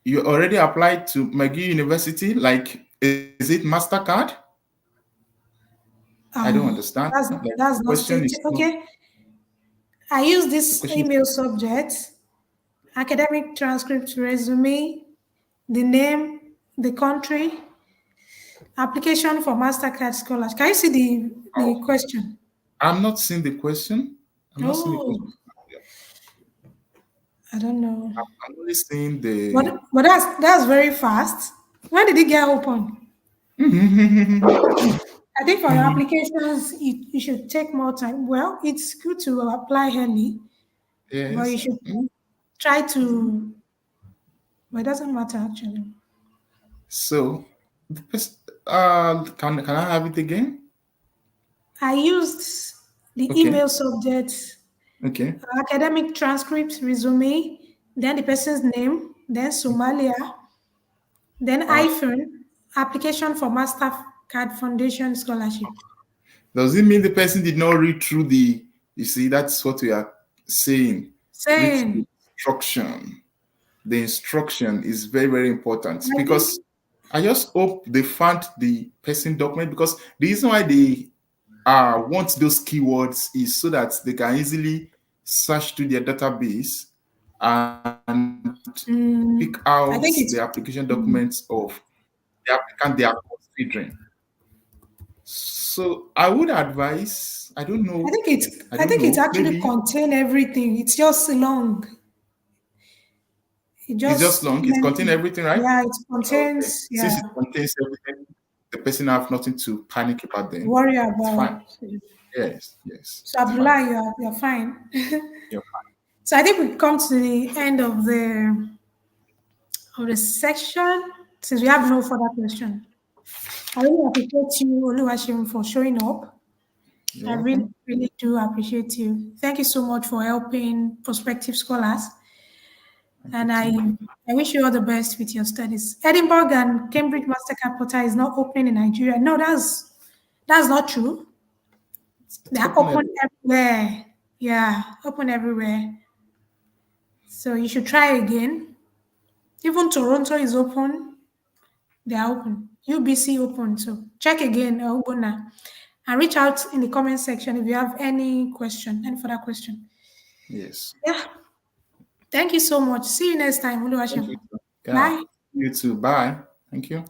You already applied to McGill University? Like, is it Mastercard? I don't understand. That's Like, that's not question is stated. not. Okay. I use The this question is. email subject, academic transcript resume, the name, the country, application for Mastercard Scholarship. Can you see the Oh, question? I'm not seeing the question. I'm not seeing the question. Oh, I don't know. I'm only seeing But the. but that's very fast. When did it get open? I think for your applications, you should take more time. Well, it's good to apply early, but you Yes. should try to. But it doesn't matter actually. So, can I have it again? I used the Okay. email subject, Okay. academic transcript, resume, then the person's name, then Somalia, then Uh, iPhone, application for Mastercard Foundation Scholarship. does it mean the person did not read through the? You see, that's what we are saying. Read through the Saying, instruction. The instruction is very, very important I think, because I just hope they found the person document because the reason why they want those keywords is so that they can easily search through their database and pick out I think the it's, application documents of the applicant they are considering. So I would advise, I I don't think it's know, actually maybe contain everything. It's just long. It it's just just long. It contains lengthy. everything, right? Yeah, it Okay. contains, Since yeah, it contains everything, the person have nothing to panic about then. worry It's fine. about. Yes, yes, So it's fine. Abdullah, you're fine. You're fine. So I think we've come to the end of the section since we have no further question. I really appreciate you, Oluwashim, for showing up. I You're really, welcome. really do appreciate you. Thank you so much for helping prospective scholars. Thank you And too. I wish you all the best with your studies. Edinburgh and Cambridge Mastercard portal is not opening in Nigeria. No, that's not true. It's They're open open everywhere. everywhere. Yeah, open everywhere. So you should try again. Even Toronto is open. They are open. UBC open. So check again, Ogona, and reach out in the comment section if you have any question, any further question. Yes. Yeah. Thank you so much. See you next time, Thank you Oluwashim. too. Yeah. Bye. You too. Bye. Thank you.